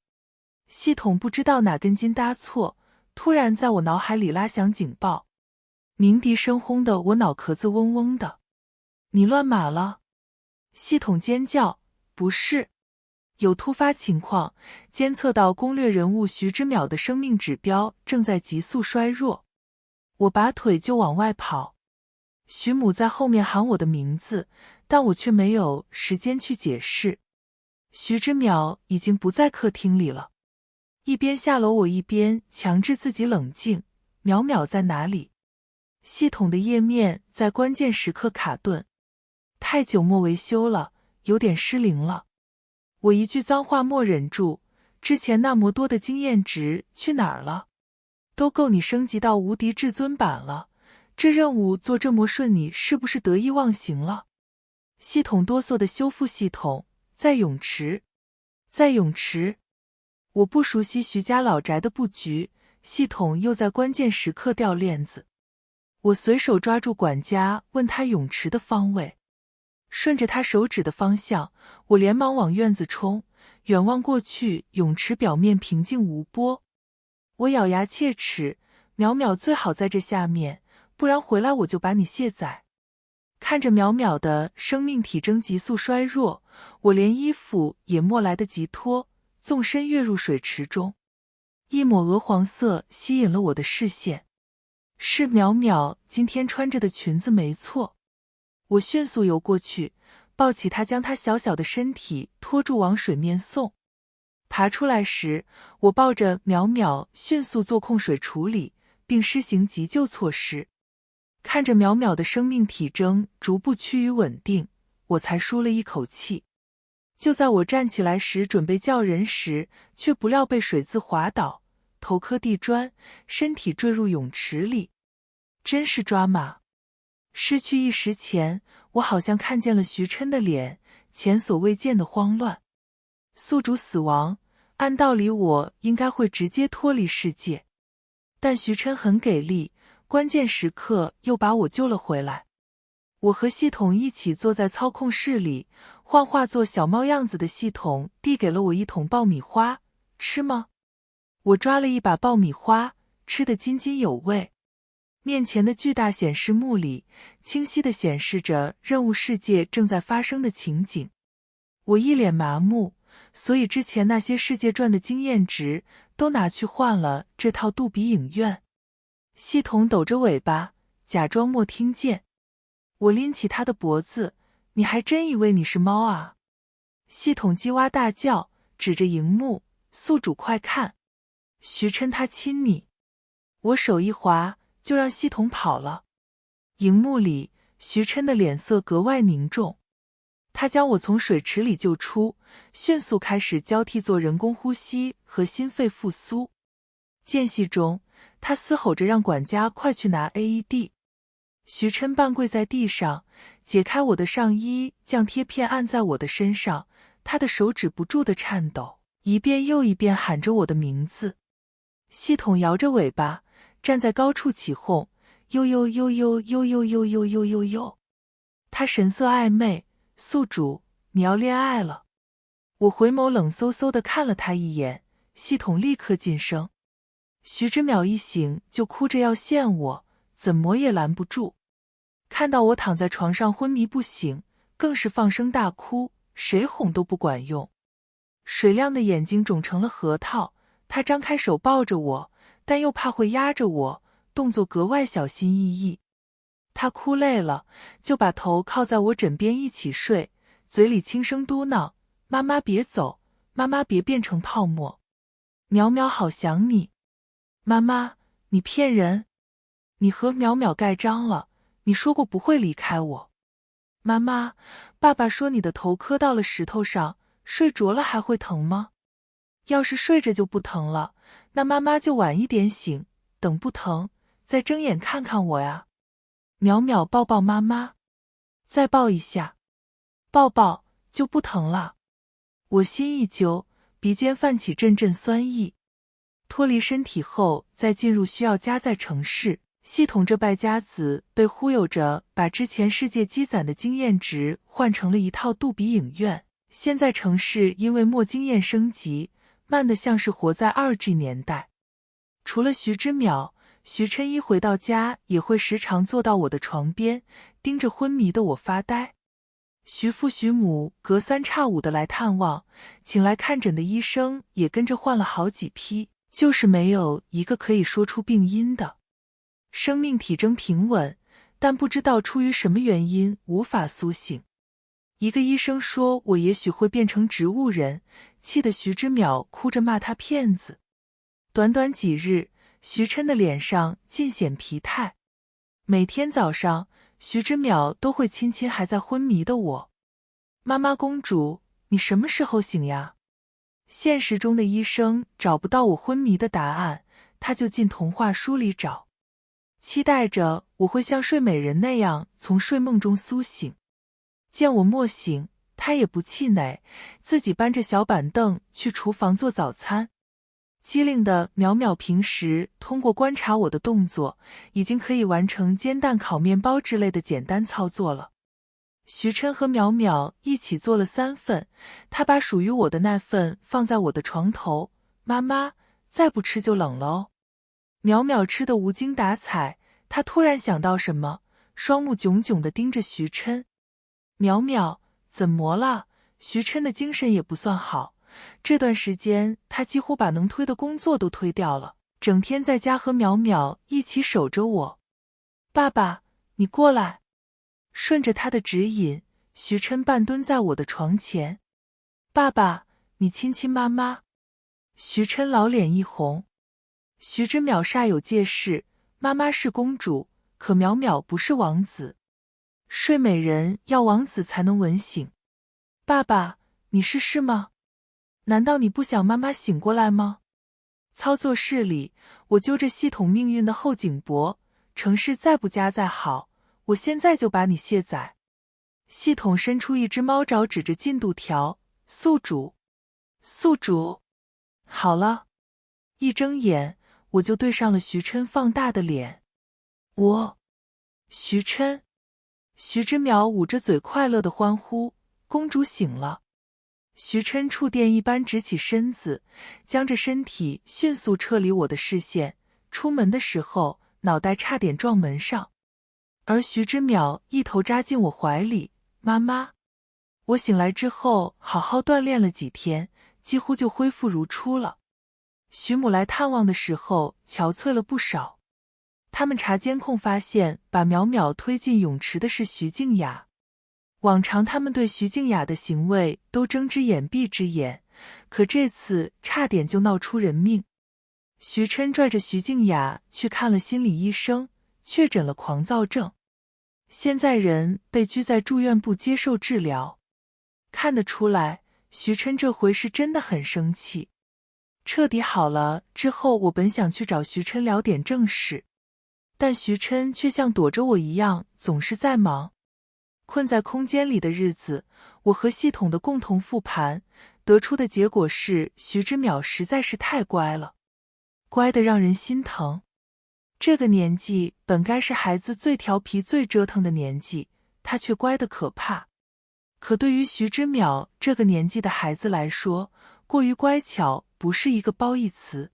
系统不知道哪根筋搭错，突然在我脑海里拉响警报，鸣笛声轰的我脑壳子嗡嗡的。你乱码了？系统尖叫，不是。有突发情况，监测到攻略人物徐之淼的生命指标正在急速衰弱。我拔腿就往外跑，徐母在后面喊我的名字，但我却没有时间去解释。徐之淼已经不在客厅里了。一边下楼我一边强制自己冷静。淼淼在哪里？系统的页面在关键时刻卡顿，太久没维修了，有点失灵了。我一句脏话没忍住，之前那么多的经验值去哪儿了？都够你升级到无敌至尊版了，这任务做这么顺，你是不是得意忘形了？系统哆嗦的修复系统，在泳池。在泳池。我不熟悉徐家老宅的布局，系统又在关键时刻掉链子。我随手抓住管家，问他泳池的方位。顺着他手指的方向，我连忙往院子冲，远望过去，泳池表面平静无波。我咬牙切齿，淼淼最好在这下面，不然回来我就把你卸载。看着淼淼的生命体征急速衰弱，我连衣服也没来得及脱，纵身跃入水池中。一抹鹅黄色吸引了我的视线，是淼淼今天穿着的裙子没错。我迅速游过去，抱起她，将她小小的身体拖住往水面送。爬出来时，我抱着淼淼迅速做控水处理，并施行急救措施。看着淼淼的生命体征逐步趋于稳定，我才舒了一口气。就在我站起来时准备叫人时，却不料被水渍滑倒，头磕地砖，身体坠入泳池里。真是抓马。失去意识前，我好像看见了徐琛的脸，前所未见的慌乱。宿主死亡，按道理我应该会直接脱离世界，但徐琛很给力，关键时刻又把我救了回来。我和系统一起坐在操控室里，幻化作小猫样子的系统递给了我一桶爆米花，吃吗？我抓了一把爆米花，吃得津津有味。面前的巨大显示幕里，清晰地显示着任务世界正在发生的情景。我一脸麻木，所以之前那些世界传的经验值都拿去换了这套杜比影院。系统抖着尾巴，假装没听见。我拎起他的脖子，你还真以为你是猫啊？系统叽哇大叫，指着荧幕，宿主快看，徐琛他亲你。我手一滑，就让系统跑了。荧幕里，徐琛的脸色格外凝重。他将我从水池里救出，迅速开始交替做人工呼吸和心肺复苏。间隙中，他嘶吼着让管家快去拿 AED。徐琛半跪在地上，解开我的上衣，将贴片按在我的身上，他的手止不住的颤抖，一遍又一遍喊着我的名字。系统摇着尾巴，站在高处起哄，呦呦呦呦呦呦呦呦呦呦呦。他神色暧昧，宿主，你要恋爱了。我回眸冷飕飕地看了他一眼，系统立刻噤声。徐之淼一醒就哭着要陷我，怎么也拦不住。看到我躺在床上昏迷不醒，更是放声大哭，谁哄都不管用。水亮的眼睛肿成了核桃，他张开手抱着我，但又怕会压着我，动作格外小心翼翼。他哭累了，就把头靠在我枕边一起睡，嘴里轻声嘟囔：妈妈别走，妈妈别变成泡沫。淼淼好想你。妈妈，你骗人，你和淼淼盖章了，你说过不会离开我。妈妈，爸爸说你的头磕到了石头上，睡着了还会疼吗？要是睡着就不疼了，那妈妈就晚一点醒，等不疼，再睁眼看看我呀。淼淼抱抱妈妈，再抱一下，抱抱，就不疼了。我心一揪，鼻尖泛起阵阵酸意。脱离身体后，再进入需要家在城市，系统这败家子被忽悠着，把之前世界积攒的经验值换成了一套杜比影院。现在城市因为没经验升级，慢得像是活在2G 年代。除了徐之淼，徐琛一回到家也会时常坐到我的床边，盯着昏迷的我发呆。徐父徐母隔三差五的来探望，请来看诊的医生也跟着换了好几批，就是没有一个可以说出病因的。生命体征平稳，但不知道出于什么原因无法苏醒。一个医生说我也许会变成植物人，气得徐之淼哭着骂他骗子。短短几日，徐琛的脸上尽显疲态。每天早上，徐之淼都会亲亲还在昏迷的我。妈妈公主，你什么时候醒呀？现实中的医生找不到我昏迷的答案，他就进童话书里找，期待着我会像睡美人那样从睡梦中苏醒。见我没醒，他也不气馁，自己搬着小板凳去厨房做早餐。机灵的淼淼平时通过观察我的动作，已经可以完成煎蛋、烤面包之类的简单操作了。徐琛和淼淼一起做了3份，他把属于我的那份放在我的床头。妈妈，再不吃就冷了哦。淼淼吃得无精打采，他突然想到什么，双目炯炯地盯着徐琛。淼淼，怎么了？徐琛的精神也不算好，这段时间他几乎把能推的工作都推掉了，整天在家和淼淼一起守着我。爸爸，你过来。顺着他的指引，徐琛半蹲在我的床前。爸爸，你亲亲妈妈。徐琛老脸一红。徐之淼煞有介事，妈妈是公主，可淼淼不是王子。睡美人要王子才能吻醒。爸爸，你是事吗？难道你不想妈妈醒过来吗？操作室里，我揪着系统命运的后颈脖，程式再不加载好，我现在就把你卸载。系统伸出一只猫爪，指着进度条，宿主，宿主。好了。一睁眼，我就对上了徐琛放大的脸。徐琛。徐之淼捂着嘴快乐地欢呼，公主醒了。徐琛触电一般直起身子，将着身体迅速撤离我的视线，出门的时候脑袋差点撞门上。而徐之淼一头扎进我怀里，妈妈。我醒来之后好好锻炼了几天，几乎就恢复如初了。徐母来探望的时候憔悴了不少。他们查监控发现，把淼淼推进泳池的是徐静雅。往常他们对徐静雅的行为都睁只眼闭只眼，可这次差点就闹出人命。徐琛拽着徐静雅去看了心理医生，确诊了狂躁症。现在人被拘在住院部接受治疗。看得出来，徐琛这回是真的很生气。彻底好了之后，我本想去找徐琛聊点正事，但徐琛却像躲着我一样，总是在忙。困在空间里的日子，我和系统的共同复盘，得出的结果是徐之淼实在是太乖了，乖得让人心疼。这个年纪本该是孩子最调皮最折腾的年纪，他却乖得可怕。可对于徐之淼这个年纪的孩子来说，过于乖巧不是一个褒义词。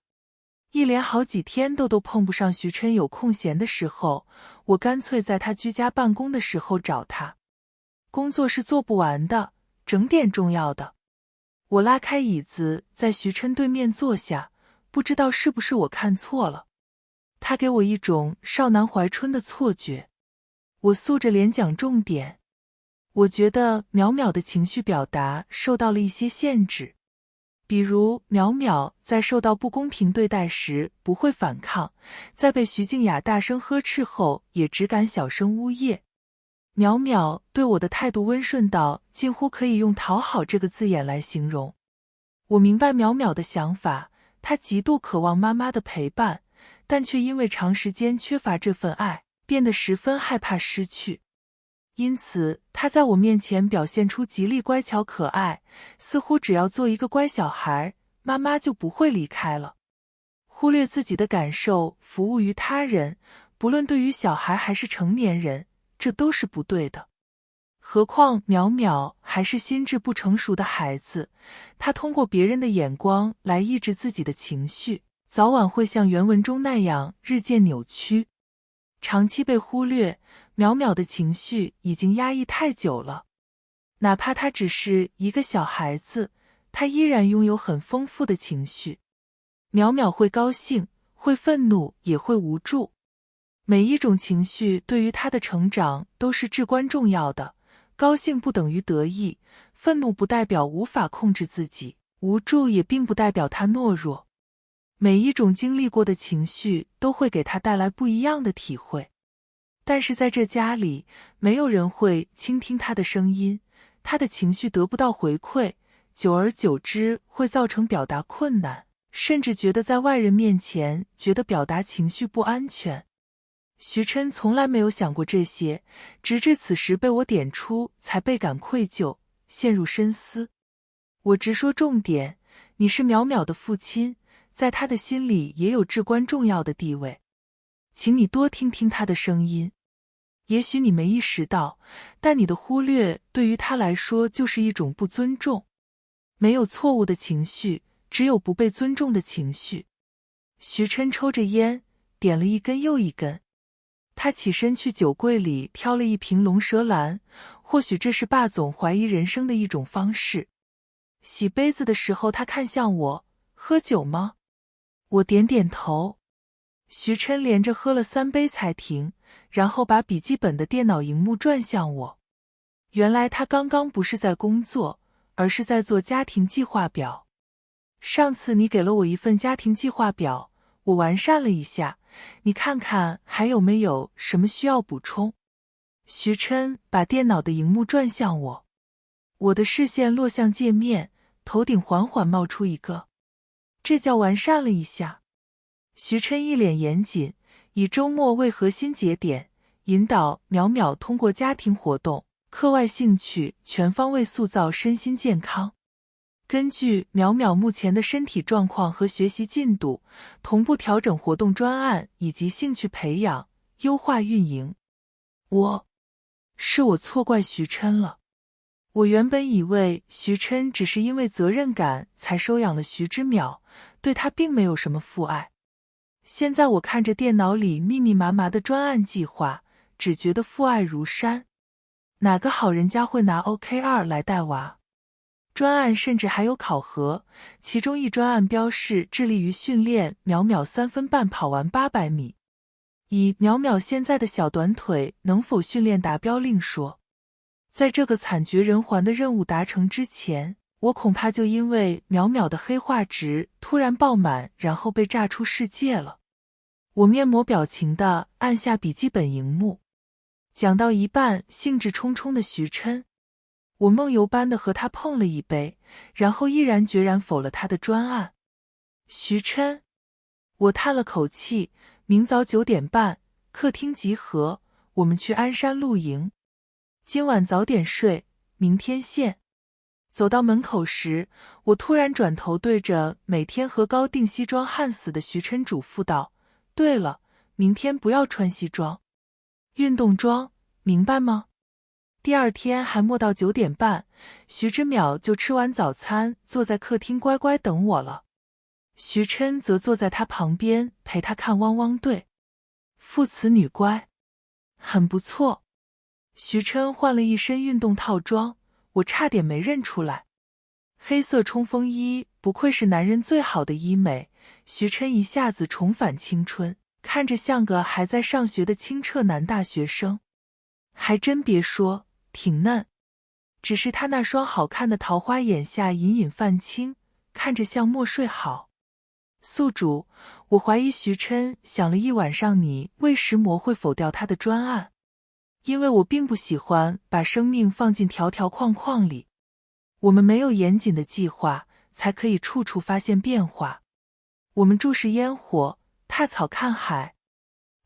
一连好几天都碰不上徐琛有空闲的时候，我干脆在他居家办公的时候找他。工作是做不完的，整点重要的。我拉开椅子，在徐琛对面坐下，不知道是不是我看错了。他给我一种少男怀春的错觉。我素着脸讲重点。我觉得淼淼的情绪表达受到了一些限制。比如淼淼在受到不公平对待时不会反抗，在被徐静雅大声呵斥后也只敢小声呜咽。淼淼对我的态度温顺到近乎可以用讨好这个字眼来形容。我明白淼淼的想法，她极度渴望妈妈的陪伴，但却因为长时间缺乏这份爱，变得十分害怕失去。因此他在我面前表现出极力乖巧可爱，似乎只要做一个乖小孩，妈妈就不会离开了。忽略自己的感受，服务于他人，不论对于小孩还是成年人，这都是不对的。何况淼淼还是心智不成熟的孩子，他通过别人的眼光来抑制自己的情绪，早晚会像原文中那样日渐扭曲。长期被忽略，淼淼的情绪已经压抑太久了。哪怕他只是一个小孩子，他依然拥有很丰富的情绪。淼淼会高兴，会愤怒，也会无助。每一种情绪对于他的成长都是至关重要的。高兴不等于得意，愤怒不代表无法控制自己，无助也并不代表他懦弱。每一种经历过的情绪都会给他带来不一样的体会。但是在这家里，没有人会倾听他的声音，他的情绪得不到回馈，久而久之会造成表达困难，甚至觉得在外人面前觉得表达情绪不安全。徐琛从来没有想过这些，直至此时被我点出，才倍感愧疚，陷入深思。我直说重点，你是淼淼的父亲，在他的心里也有至关重要的地位，请你多听听他的声音。也许你没意识到，但你的忽略对于他来说就是一种不尊重。没有错误的情绪，只有不被尊重的情绪。徐琛抽着烟，点了一根又一根。他起身去酒柜里挑了一瓶龙舌兰，或许这是霸总怀疑人生的一种方式。洗杯子的时候，他看向我，喝酒吗？我点点头。徐琛连着喝了3杯才停，然后把笔记本的电脑荧幕转向我。原来他刚刚不是在工作，而是在做家庭计划表。上次你给了我一份家庭计划表，我完善了一下，你看看还有没有什么需要补充？徐琛把电脑的荧幕转向我，我的视线落向界面，头顶缓缓冒出一个，这叫完善了一下。徐琛一脸严谨，以周末为核心节点，引导淼淼通过家庭活动、课外兴趣全方位塑造身心健康。根据淼淼目前的身体状况和学习进度，同步调整活动专案以及兴趣培养，优化运营。是我错怪徐琛了。我原本以为徐琛只是因为责任感才收养了徐之淼，对他并没有什么父爱。现在我看着电脑里密密麻麻的专案计划，只觉得父爱如山。哪个好人家会拿 OKR 来带娃？专案甚至还有考核，其中一专案标示致力于训练淼淼3分半跑完800米。以淼淼现在的小短腿，能否训练达标另说。在这个惨绝人寰的任务达成之前，我恐怕就因为淼淼的黑化值突然爆满，然后被炸出世界了。我面膜表情地按下笔记本荧幕，讲到一半，兴致冲冲的徐琛，我梦游般的和他碰了一杯，然后毅然决然否了他的专案。徐琛，我叹了口气，明早9点半，客厅集合，我们去鞍山露营。今晚早点睡，明天见。走到门口时，我突然转头对着每天和高定西装焊死的徐琛嘱咐道，对了，明天不要穿西装，运动装，明白吗？第二天还没到9点半，徐之淼就吃完早餐，坐在客厅乖乖等我了。徐琛则坐在他旁边陪他看汪汪队。父慈女乖，很不错。徐琛换了一身运动套装，我差点没认出来。黑色冲锋衣不愧是男人最好的医美，徐琛一下子重返青春，看着像个还在上学的清澈男大学生。还真别说，挺嫩，只是他那双好看的桃花眼下隐隐泛青，看着像没睡好。宿主，我怀疑徐琛想了一晚上你为石魔会否掉他的专案，因为我并不喜欢把生命放进条条框框里。我们没有严谨的计划，才可以处处发现变化。我们注视烟火，踏草看海，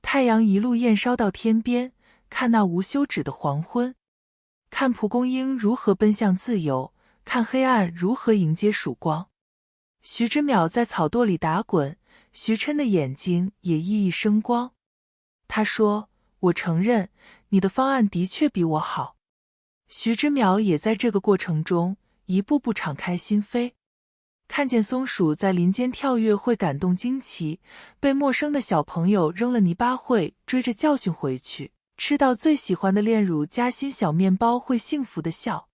太阳一路焰烧到天边，看那无休止的黄昏，看蒲公英如何奔向自由，看黑暗如何迎接曙光。徐之淼在草垛里打滚，徐琛的眼睛也熠熠生光。他说：“我承认，你的方案的确比我好。”徐之淼也在这个过程中一步步敞开心扉。看见松鼠在林间跳跃会感动惊奇，被陌生的小朋友扔了泥巴会追着教训回去，吃到最喜欢的炼乳夹心小面包会幸福的笑。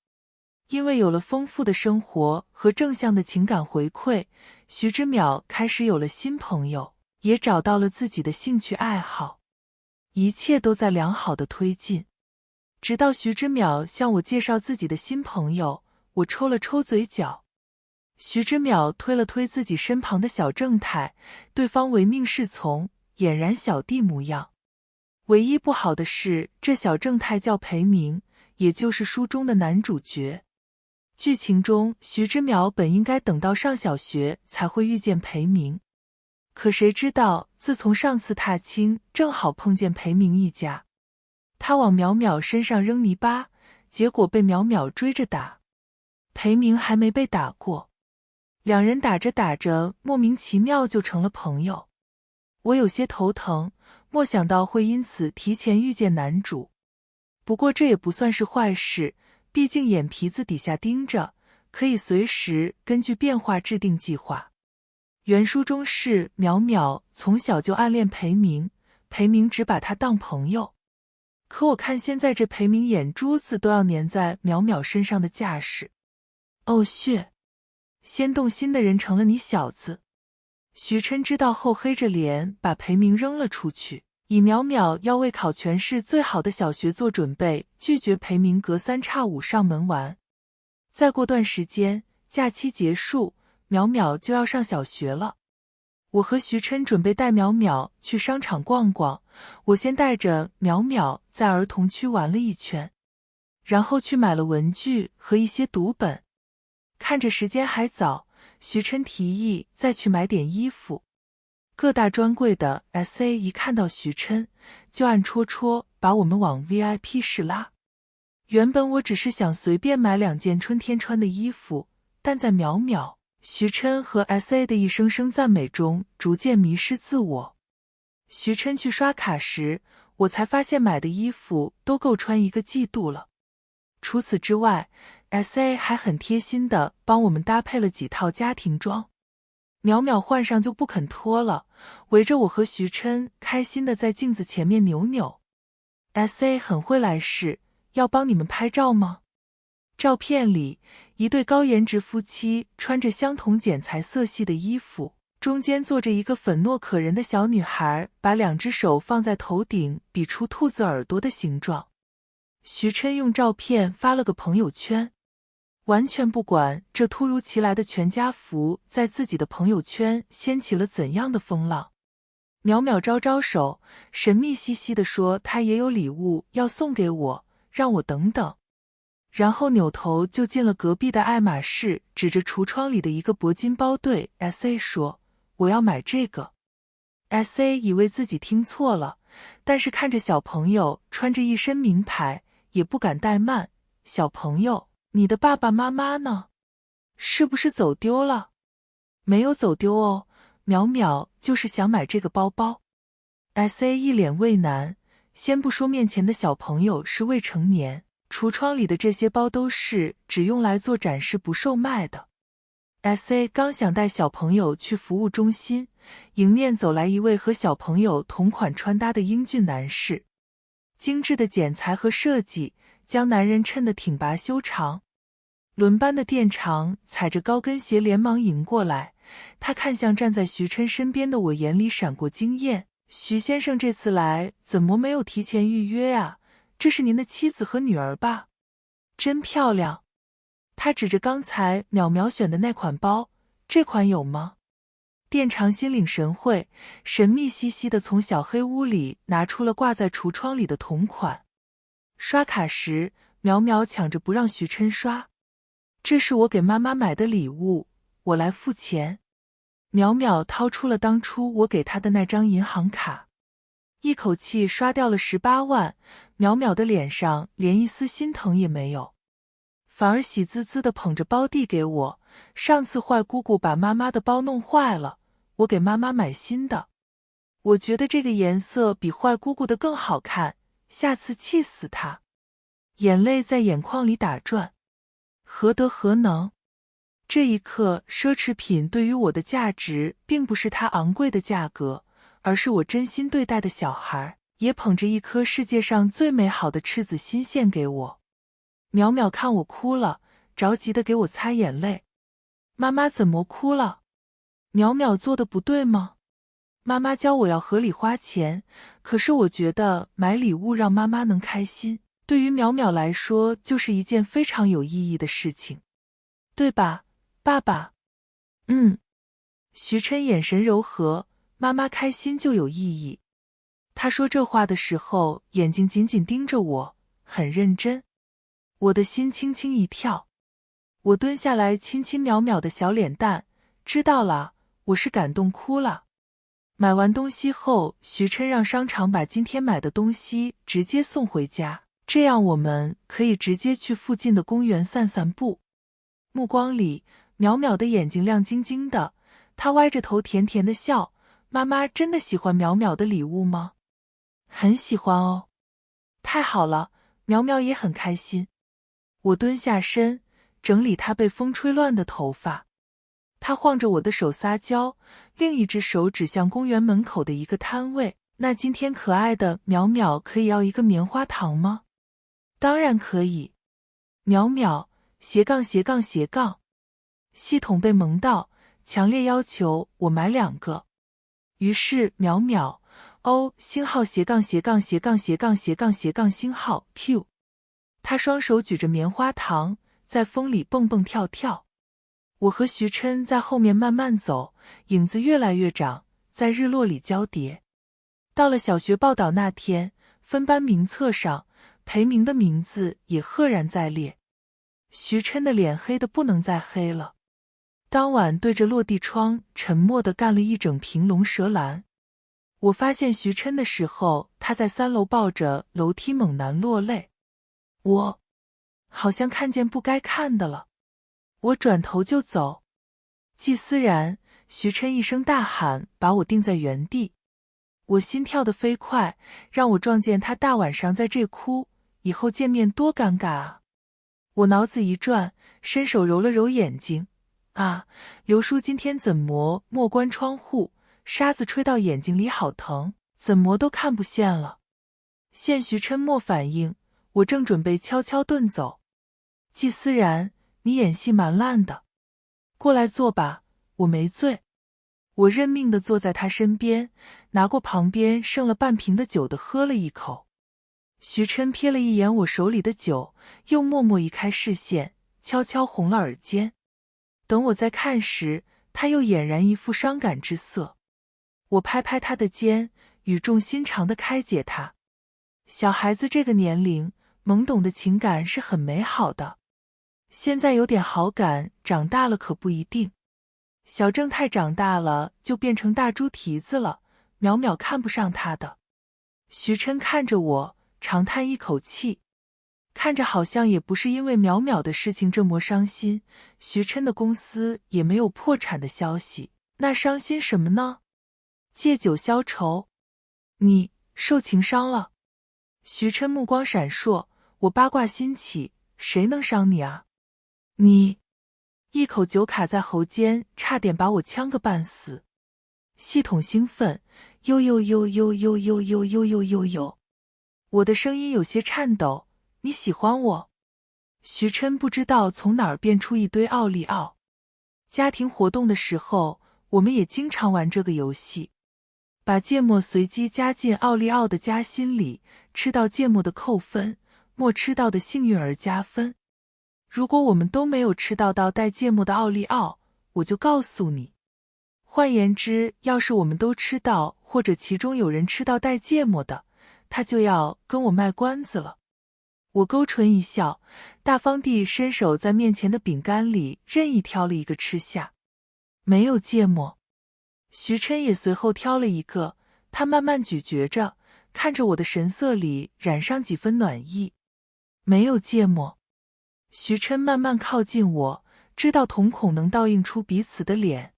因为有了丰富的生活和正向的情感回馈，徐之淼开始有了新朋友，也找到了自己的兴趣爱好，一切都在良好的推进。直到徐之淼向我介绍自己的新朋友，我抽了抽嘴角。徐之淼推了推自己身旁的小正太，对方唯命是从，俨然小弟模样。唯一不好的是，这小正太叫裴明，也就是书中的男主角。剧情中，徐之淼本应该等到上小学才会遇见裴明，可谁知道，自从上次踏青，正好碰见裴明一家。他往淼淼身上扔泥巴，结果被淼淼追着打。裴明还没被打过，两人打着打着，莫名其妙就成了朋友。我有些头疼，莫想到会因此提前遇见男主。不过这也不算是坏事，毕竟眼皮子底下盯着，可以随时根据变化制定计划。原书中是淼淼从小就暗恋裴明，裴明只把他当朋友。可我看现在这裴明眼珠子都要粘在淼淼身上的架势。哦血！先动心的人成了你小子。徐琛知道后黑着脸把裴明扔了出去，以淼淼要为考全市最好的小学做准备，拒绝裴明隔三差五上门玩。再过段时间，假期结束，淼淼就要上小学了。我和徐琛准备带淼淼去商场逛逛，我先带着淼淼在儿童区玩了一圈，然后去买了文具和一些读本。看着时间还早，徐琛提议再去买点衣服。各大专柜的 SA 一看到徐琛，就暗戳戳把我们往 VIP 室拉。原本我只是想随便买2件春天穿的衣服，但在淼淼、徐琛和 SA 的一声声赞美中，逐渐迷失自我。徐琛去刷卡时，我才发现买的衣服都够穿1个季度了。除此之外， SA 还很贴心地帮我们搭配了几套家庭装。淼淼换上就不肯脱了，围着我和徐琛开心地在镜子前面扭扭。SA 很会来事，要帮你们拍照吗？照片里，一对高颜值夫妻穿着相同剪裁色系的衣服，中间坐着一个粉糯可人的小女孩，把2只手放在头顶，比出兔子耳朵的形状。徐琛用照片发了个朋友圈，完全不管这突如其来的全家福在自己的朋友圈掀起了怎样的风浪。淼淼招招手，神秘兮兮地说她也有礼物要送给我，让我等等。然后扭头就进了隔壁的爱马仕，指着橱窗里的一个铂金包对 SA 说：“我要买这个。” SA 以为自己听错了，但是看着小朋友穿着一身名牌，也不敢怠慢。小朋友，你的爸爸妈妈呢？是不是走丢了？没有走丢哦，淼淼就是想买这个包包。SA 一脸畏难，先不说面前的小朋友是未成年，橱窗里的这些包都是只用来做展示不售卖的。SA 刚想带小朋友去服务中心，迎面走来一位和小朋友同款穿搭的英俊男士，精致的剪裁和设计将男人衬得挺拔修长。轮班的店长踩着高跟鞋连忙迎过来，他看向站在徐琛身边的我，眼里闪过惊艳。徐先生这次来怎么没有提前预约啊？这是您的妻子和女儿吧？真漂亮。他指着刚才淼淼选的那款包，这款有吗？店长心领神会，神秘兮兮地从小黑屋里拿出了挂在橱窗里的同款。刷卡时，淼淼抢着不让徐琛刷。这是我给妈妈买的礼物，我来付钱。淼淼掏出了当初我给她的那张银行卡，一口气刷掉了18万。淼淼的脸上连一丝心疼也没有，反而喜滋滋地捧着包递给我。上次坏姑姑把妈妈的包弄坏了，我给妈妈买新的。我觉得这个颜色比坏姑姑的更好看，下次气死她。眼泪在眼眶里打转，何德何能？这一刻，奢侈品对于我的价值并不是它昂贵的价格，而是我真心对待的小孩，也捧着一颗世界上最美好的赤子心献给我。淼淼看我哭了，着急地给我擦眼泪。妈妈怎么哭了？淼淼做的不对吗？妈妈教我要合理花钱，可是我觉得买礼物让妈妈能开心，对于淼淼来说就是一件非常有意义的事情，对吧，爸爸？徐琛眼神柔和，妈妈开心就有意义。他说这话的时候，眼睛紧紧盯着我，很认真。我的心轻轻一跳，我蹲下来亲亲淼淼的小脸蛋，知道了，我是感动哭了。买完东西后，徐琛让商场把今天买的东西直接送回家，这样我们可以直接去附近的公园散散步。目光里，淼淼的眼睛亮晶晶的，她歪着头甜甜的笑。妈妈真的喜欢淼淼的礼物吗？很喜欢哦。太好了，淼淼也很开心。我蹲下身，整理她被风吹乱的头发。她晃着我的手撒娇，另一只手指向公园门口的一个摊位。那今天可爱的淼淼可以要一个棉花糖吗？当然可以。淼淼斜杠斜杠斜杠，系统被萌到，强烈要求我买2个。于是淼淼星号斜杠斜杠斜杠斜杠斜杠斜杠星号 Q。他双手举着棉花糖，在风里蹦蹦跳跳。我和徐琛在后面慢慢走，影子越来越长，在日落里交叠。到了小学报道那天，分班名册上，裴明的名字也赫然在列。徐琛的脸黑得不能再黑了。当晚对着落地窗沉默地干了一整瓶龙舌兰。我发现徐琛的时候，他在3楼抱着楼梯猛男落泪。我好像看见不该看的了。我转头就走。季思然，徐琛一声大喊，把我定在原地。我心跳得飞快，让我撞见他大晚上在这哭，以后见面多尴尬啊！我脑子一转，伸手揉了揉眼睛。啊，刘叔今天怎么没关窗户？沙子吹到眼睛里好疼，怎么都看不见了。见徐琛没反应，我正准备悄悄遁走。季思然，你演戏蛮烂的，过来坐吧，我没醉。我认命地坐在他身边，拿过旁边剩了半瓶的酒的喝了一口。徐琛瞥了一眼我手里的酒，又默默移开视线，悄悄红了耳尖。等我再看时，他又俨然一副伤感之色。我拍拍他的肩，语重心长地开解他。小孩子这个年龄，懵懂的情感是很美好的。现在有点好感，长大了可不一定。小正太长大了就变成大猪蹄子了，淼淼看不上他的。徐琛看着我，长叹一口气，看着好像也不是因为淼淼的事情这么伤心，徐琛的公司也没有破产的消息，那伤心什么呢？借酒消愁。你受情伤了？徐琛目光闪烁，我八卦心起，谁能伤你啊？你一口酒卡在喉间，差点把我呛个半死。系统兴奋，呦呦呦呦呦呦呦呦呦呦呦，我的声音有些颤抖。你喜欢我？徐琛不知道从哪儿变出一堆奥利奥。家庭活动的时候，我们也经常玩这个游戏，把芥末随机加进奥利奥的夹心里，吃到芥末的扣分，没吃到的幸运儿加分。如果我们都没有吃到带芥末的奥利奥，我就告诉你。换言之，要是我们都吃到，或者其中有人吃到带芥末的，他就要跟我卖关子了。我勾唇一笑，大方地伸手在面前的饼干里任意挑了一个吃下。没有芥末。徐琛也随后挑了一个，他慢慢咀嚼着，看着我的神色里染上几分暖意。没有芥末。徐琛慢慢靠近我，知道瞳孔能倒映出彼此的脸。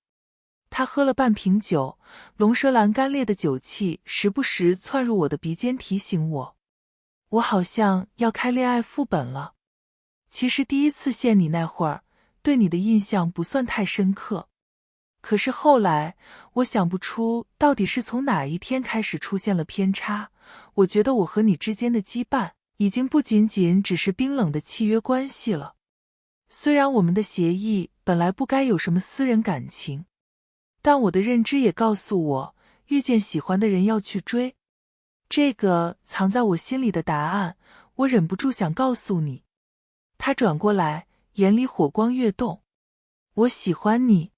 他喝了半瓶酒，龙舌兰干裂的酒气时不时窜入我的鼻尖，提醒我好像要开恋爱副本了。其实第一次见你那会儿，对你的印象不算太深刻。可是后来，我想不出到底是从哪一天开始出现了偏差。我觉得我和你之间的羁绊，已经不仅仅只是冰冷的契约关系了。虽然我们的协议本来不该有什么私人感情，但我的认知也告诉我，遇见喜欢的人要去追。这个藏在我心里的答案，我忍不住想告诉你。他转过来，眼里火光跃动。我喜欢你。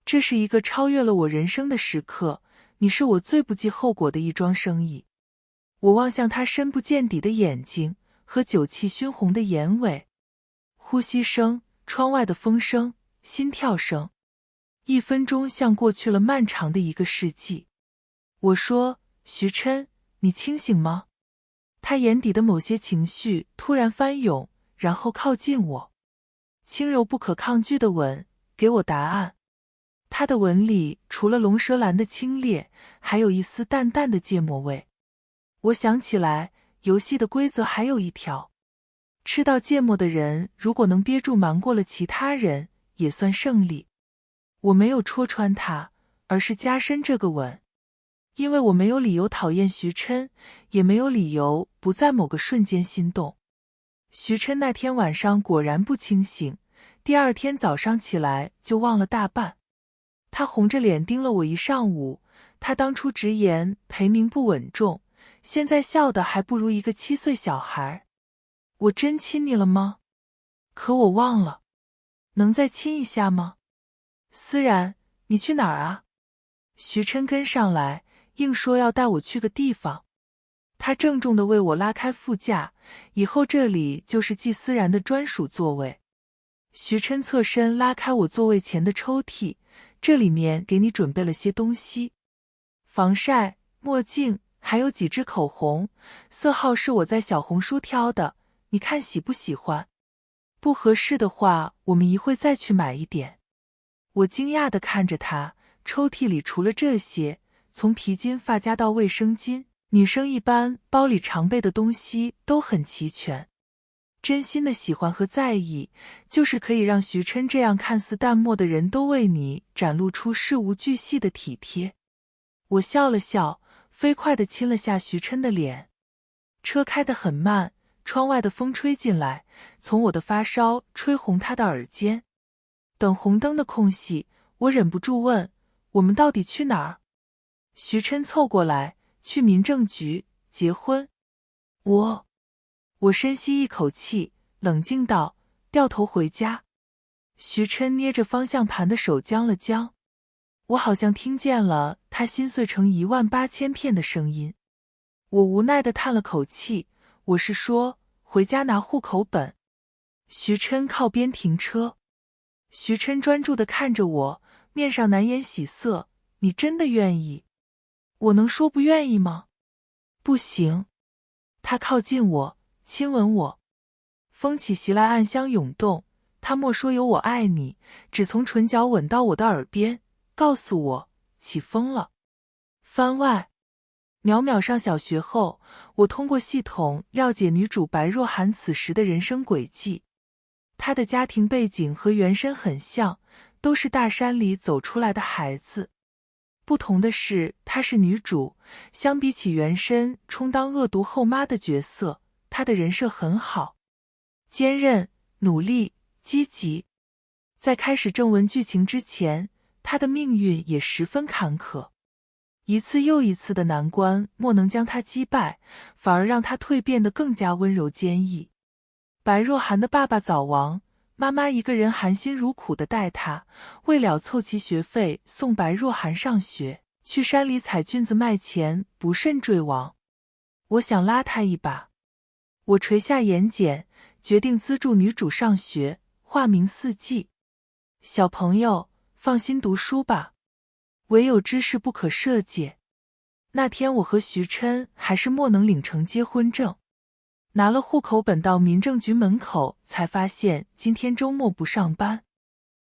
这是一个超越了我人生的时刻，你是我最不计后果的一桩生意。我望向他深不见底的眼睛和酒气熏红的眼尾，呼吸声，窗外的风声，心跳声。1分钟像过去了漫长的1个世纪。我说，徐琛，你清醒吗？他眼底的某些情绪突然翻涌，然后靠近我，轻柔不可抗拒的吻，给我答案。他的吻里除了龙舌兰的清冽，还有一丝淡淡的芥末味。我想起来，游戏的规则还有一条，吃到芥末的人如果能憋住瞒过了其他人，也算胜利。我没有戳穿他，而是加深这个吻，因为我没有理由讨厌徐琛，也没有理由不在某个瞬间心动。徐琛那天晚上果然不清醒，第二天早上起来就忘了大半。他红着脸盯了我一上午，他当初直言裴明不稳重，现在笑得还不如一个7岁小孩。我真亲你了吗？可我忘了。能再亲一下吗？思然，你去哪儿啊？徐琛跟上来，硬说要带我去个地方。他郑重地为我拉开副驾，以后这里就是季思然的专属座位。徐琛侧身拉开我座位前的抽屉，这里面给你准备了些东西，防晒、墨镜，还有几支口红，色号是我在小红书挑的，你看喜不喜欢？不合适的话，我们一会再去买一点。我惊讶地看着他，抽屉里除了这些，从皮筋、发夹到卫生巾，女生一般包里常备的东西都很齐全。真心的喜欢和在意，就是可以让徐琛这样看似淡漠的人都为你展露出事无巨细的体贴。我笑了笑，飞快地亲了下徐琛的脸。车开得很慢，窗外的风吹进来，从我的发梢吹红他的耳尖。等红灯的空隙，我忍不住问，我们到底去哪儿？徐琛凑过来，去民政局结婚。我深吸一口气，冷静道，掉头回家。徐琛捏着方向盘的手僵了僵，我好像听见了他心碎成18000片的声音。我无奈地叹了口气，我是说回家拿户口本。徐琛靠边停车。徐琛专注地看着我，面上难掩喜色，你真的愿意？我能说不愿意吗？不行。他靠近我，亲吻我。风起袭来，暗香涌动，他莫说有我爱你，只从唇角吻到我的耳边，告诉我起风了。番外，淼淼上小学后，我通过系统了解女主白若涵此时的人生轨迹。她的家庭背景和原身很像，都是大山里走出来的孩子。不同的是，她是女主，相比起原身充当恶毒后妈的角色，她的人设很好，坚韧、努力、积极。在开始正文剧情之前，她的命运也十分坎坷。一次又一次的难关莫能将她击败，反而让她蜕变得更加温柔坚毅。白若涵的爸爸早亡，妈妈一个人含辛茹苦地带她，为了凑齐学费送白若涵上学，去山里采菌子卖钱，不慎坠亡。我想拉她一把，我垂下眼睑，决定资助女主上学，化名四季。小朋友，放心读书吧，唯有知识不可赦解。那天我和徐琛还是没能领成结婚证，拿了户口本到民政局门口，才发现今天周末不上班。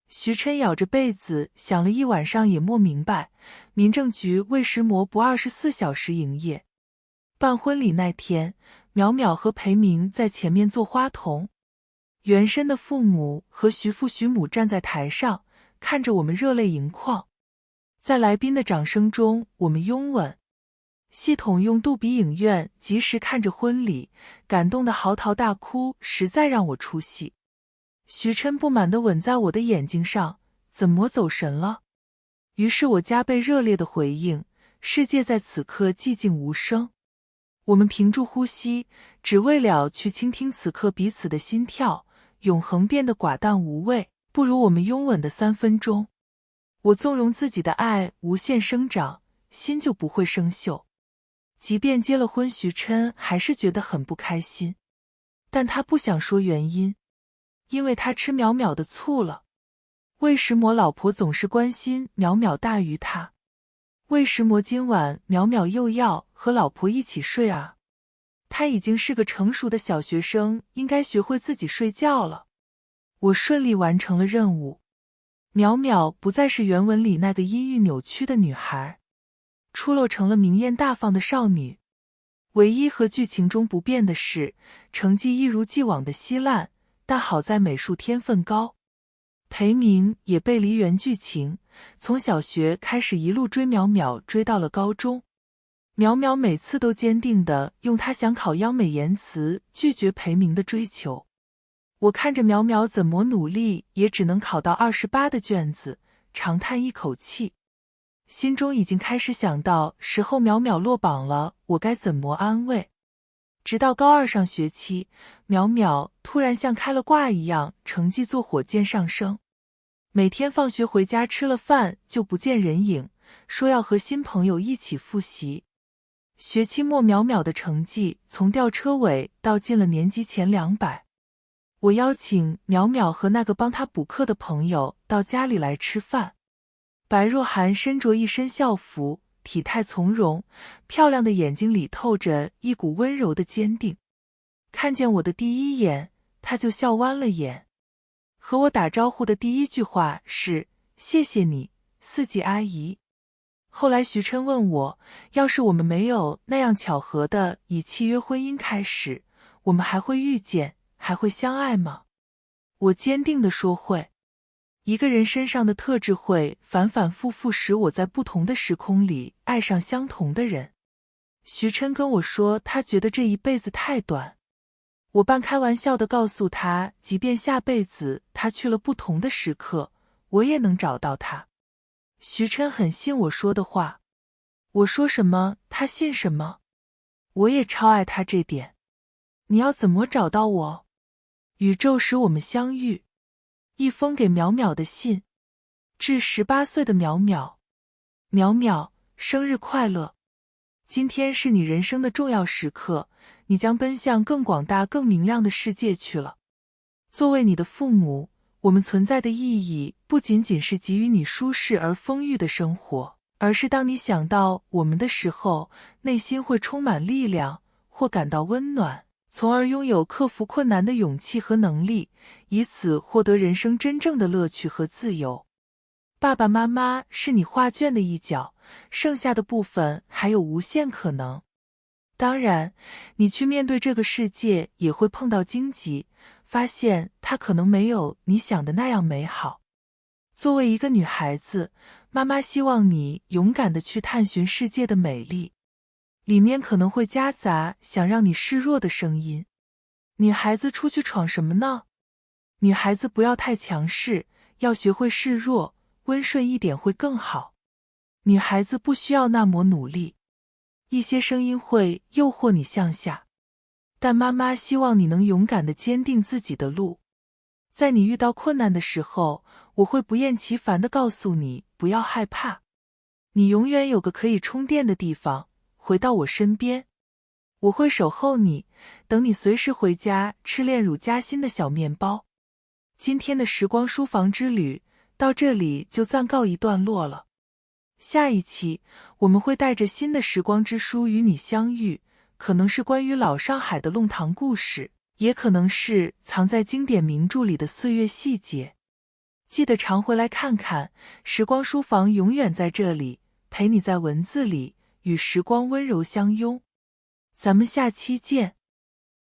徐琛咬着被子想了一晚上，也没明白民政局为什么不24小时营业。办婚礼那天，淼淼和裴明在前面做花童，原生的父母和徐父徐母站在台上，看着我们热泪盈眶。在来宾的掌声中，我们拥吻。系统用杜比影院及时看着婚礼，感动的嚎啕大哭，实在让我出戏。徐琛不满地吻在我的眼睛上，怎么走神了？于是我加倍热烈的回应，世界在此刻寂静无声。我们屏住呼吸，只为了去倾听此刻彼此的心跳。永恒变得寡淡无味，不如我们拥吻的3分钟。我纵容自己的爱无限生长，心就不会生锈。即便结了婚，徐琛还是觉得很不开心，但他不想说原因，因为他吃淼淼的醋了。为什么老婆总是关心淼淼大于他？为什么今晚淼淼又要和老婆一起睡啊？他已经是个成熟的小学生，应该学会自己睡觉了。我顺利完成了任务，淼淼不再是原文里那个阴郁扭曲的女孩，出落成了明艳大方的少女。唯一和剧情中不变的是，成绩一如既往的稀烂，但好在美术天分高。裴明也背离原剧情，从小学开始一路追淼淼，追到了高中。淼淼每次都坚定地用她想考央美言辞拒绝裴明的追求。我看着淼淼怎么努力也只能考到28的卷子，长叹一口气，心中已经开始想到时候淼淼落榜了，我该怎么安慰。直到高2上学期，淼淼突然像开了挂一样，成绩坐火箭上升。每天放学回家吃了饭就不见人影，说要和新朋友一起复习。学期末淼淼的成绩从吊车尾到进了年级前200。我邀请淼淼和那个帮她补课的朋友到家里来吃饭。白若涵身着一身校服，体态从容，漂亮的眼睛里透着一股温柔的坚定。看见我的第一眼，她就笑弯了眼。和我打招呼的第一句话是谢谢你，4级阿姨。后来徐琛问我，要是我们没有那样巧合的以契约婚姻开始，我们还会遇见，还会相爱吗？我坚定地说会。一个人身上的特质会反反复复使我在不同的时空里爱上相同的人。徐琛跟我说他觉得这一辈子太短。我半开玩笑地告诉他，即便下辈子他去了不同的时刻，我也能找到他。徐琛很信我说的话，我说什么他信什么，我也超爱他这点。你要怎么找到我？宇宙使我们相遇。一封给淼淼的信，致18岁的淼淼。淼淼，生日快乐！今天是你人生的重要时刻，你将奔向更广大更明亮的世界去了。作为你的父母，我们存在的意义不仅仅是给予你舒适而丰裕的生活，而是当你想到我们的时候，内心会充满力量，或感到温暖，从而拥有克服困难的勇气和能力，以此获得人生真正的乐趣和自由。爸爸妈妈是你画卷的一角，剩下的部分还有无限可能。当然，你去面对这个世界也会碰到荆棘，发现它可能没有你想的那样美好。作为一个女孩子，妈妈希望你勇敢地去探寻世界的美丽，里面可能会夹杂想让你示弱的声音。女孩子出去闯什么呢？女孩子不要太强势，要学会示弱，温顺一点会更好。女孩子不需要那么努力，一些声音会诱惑你向下，但妈妈希望你能勇敢地坚定自己的路。在你遇到困难的时候，我会不厌其烦地告诉你，不要害怕，你永远有个可以充电的地方，回到我身边。我会守候你，等你随时回家吃炼乳夹心的小面包。今天的时光书房之旅到这里就暂告一段落了。下一期我们会带着新的时光之书与你相遇，可能是关于老上海的弄堂故事，也可能是藏在经典名著里的岁月细节。记得常回来看看，时光书房永远在这里，陪你在文字里与时光温柔相拥。咱们下期见。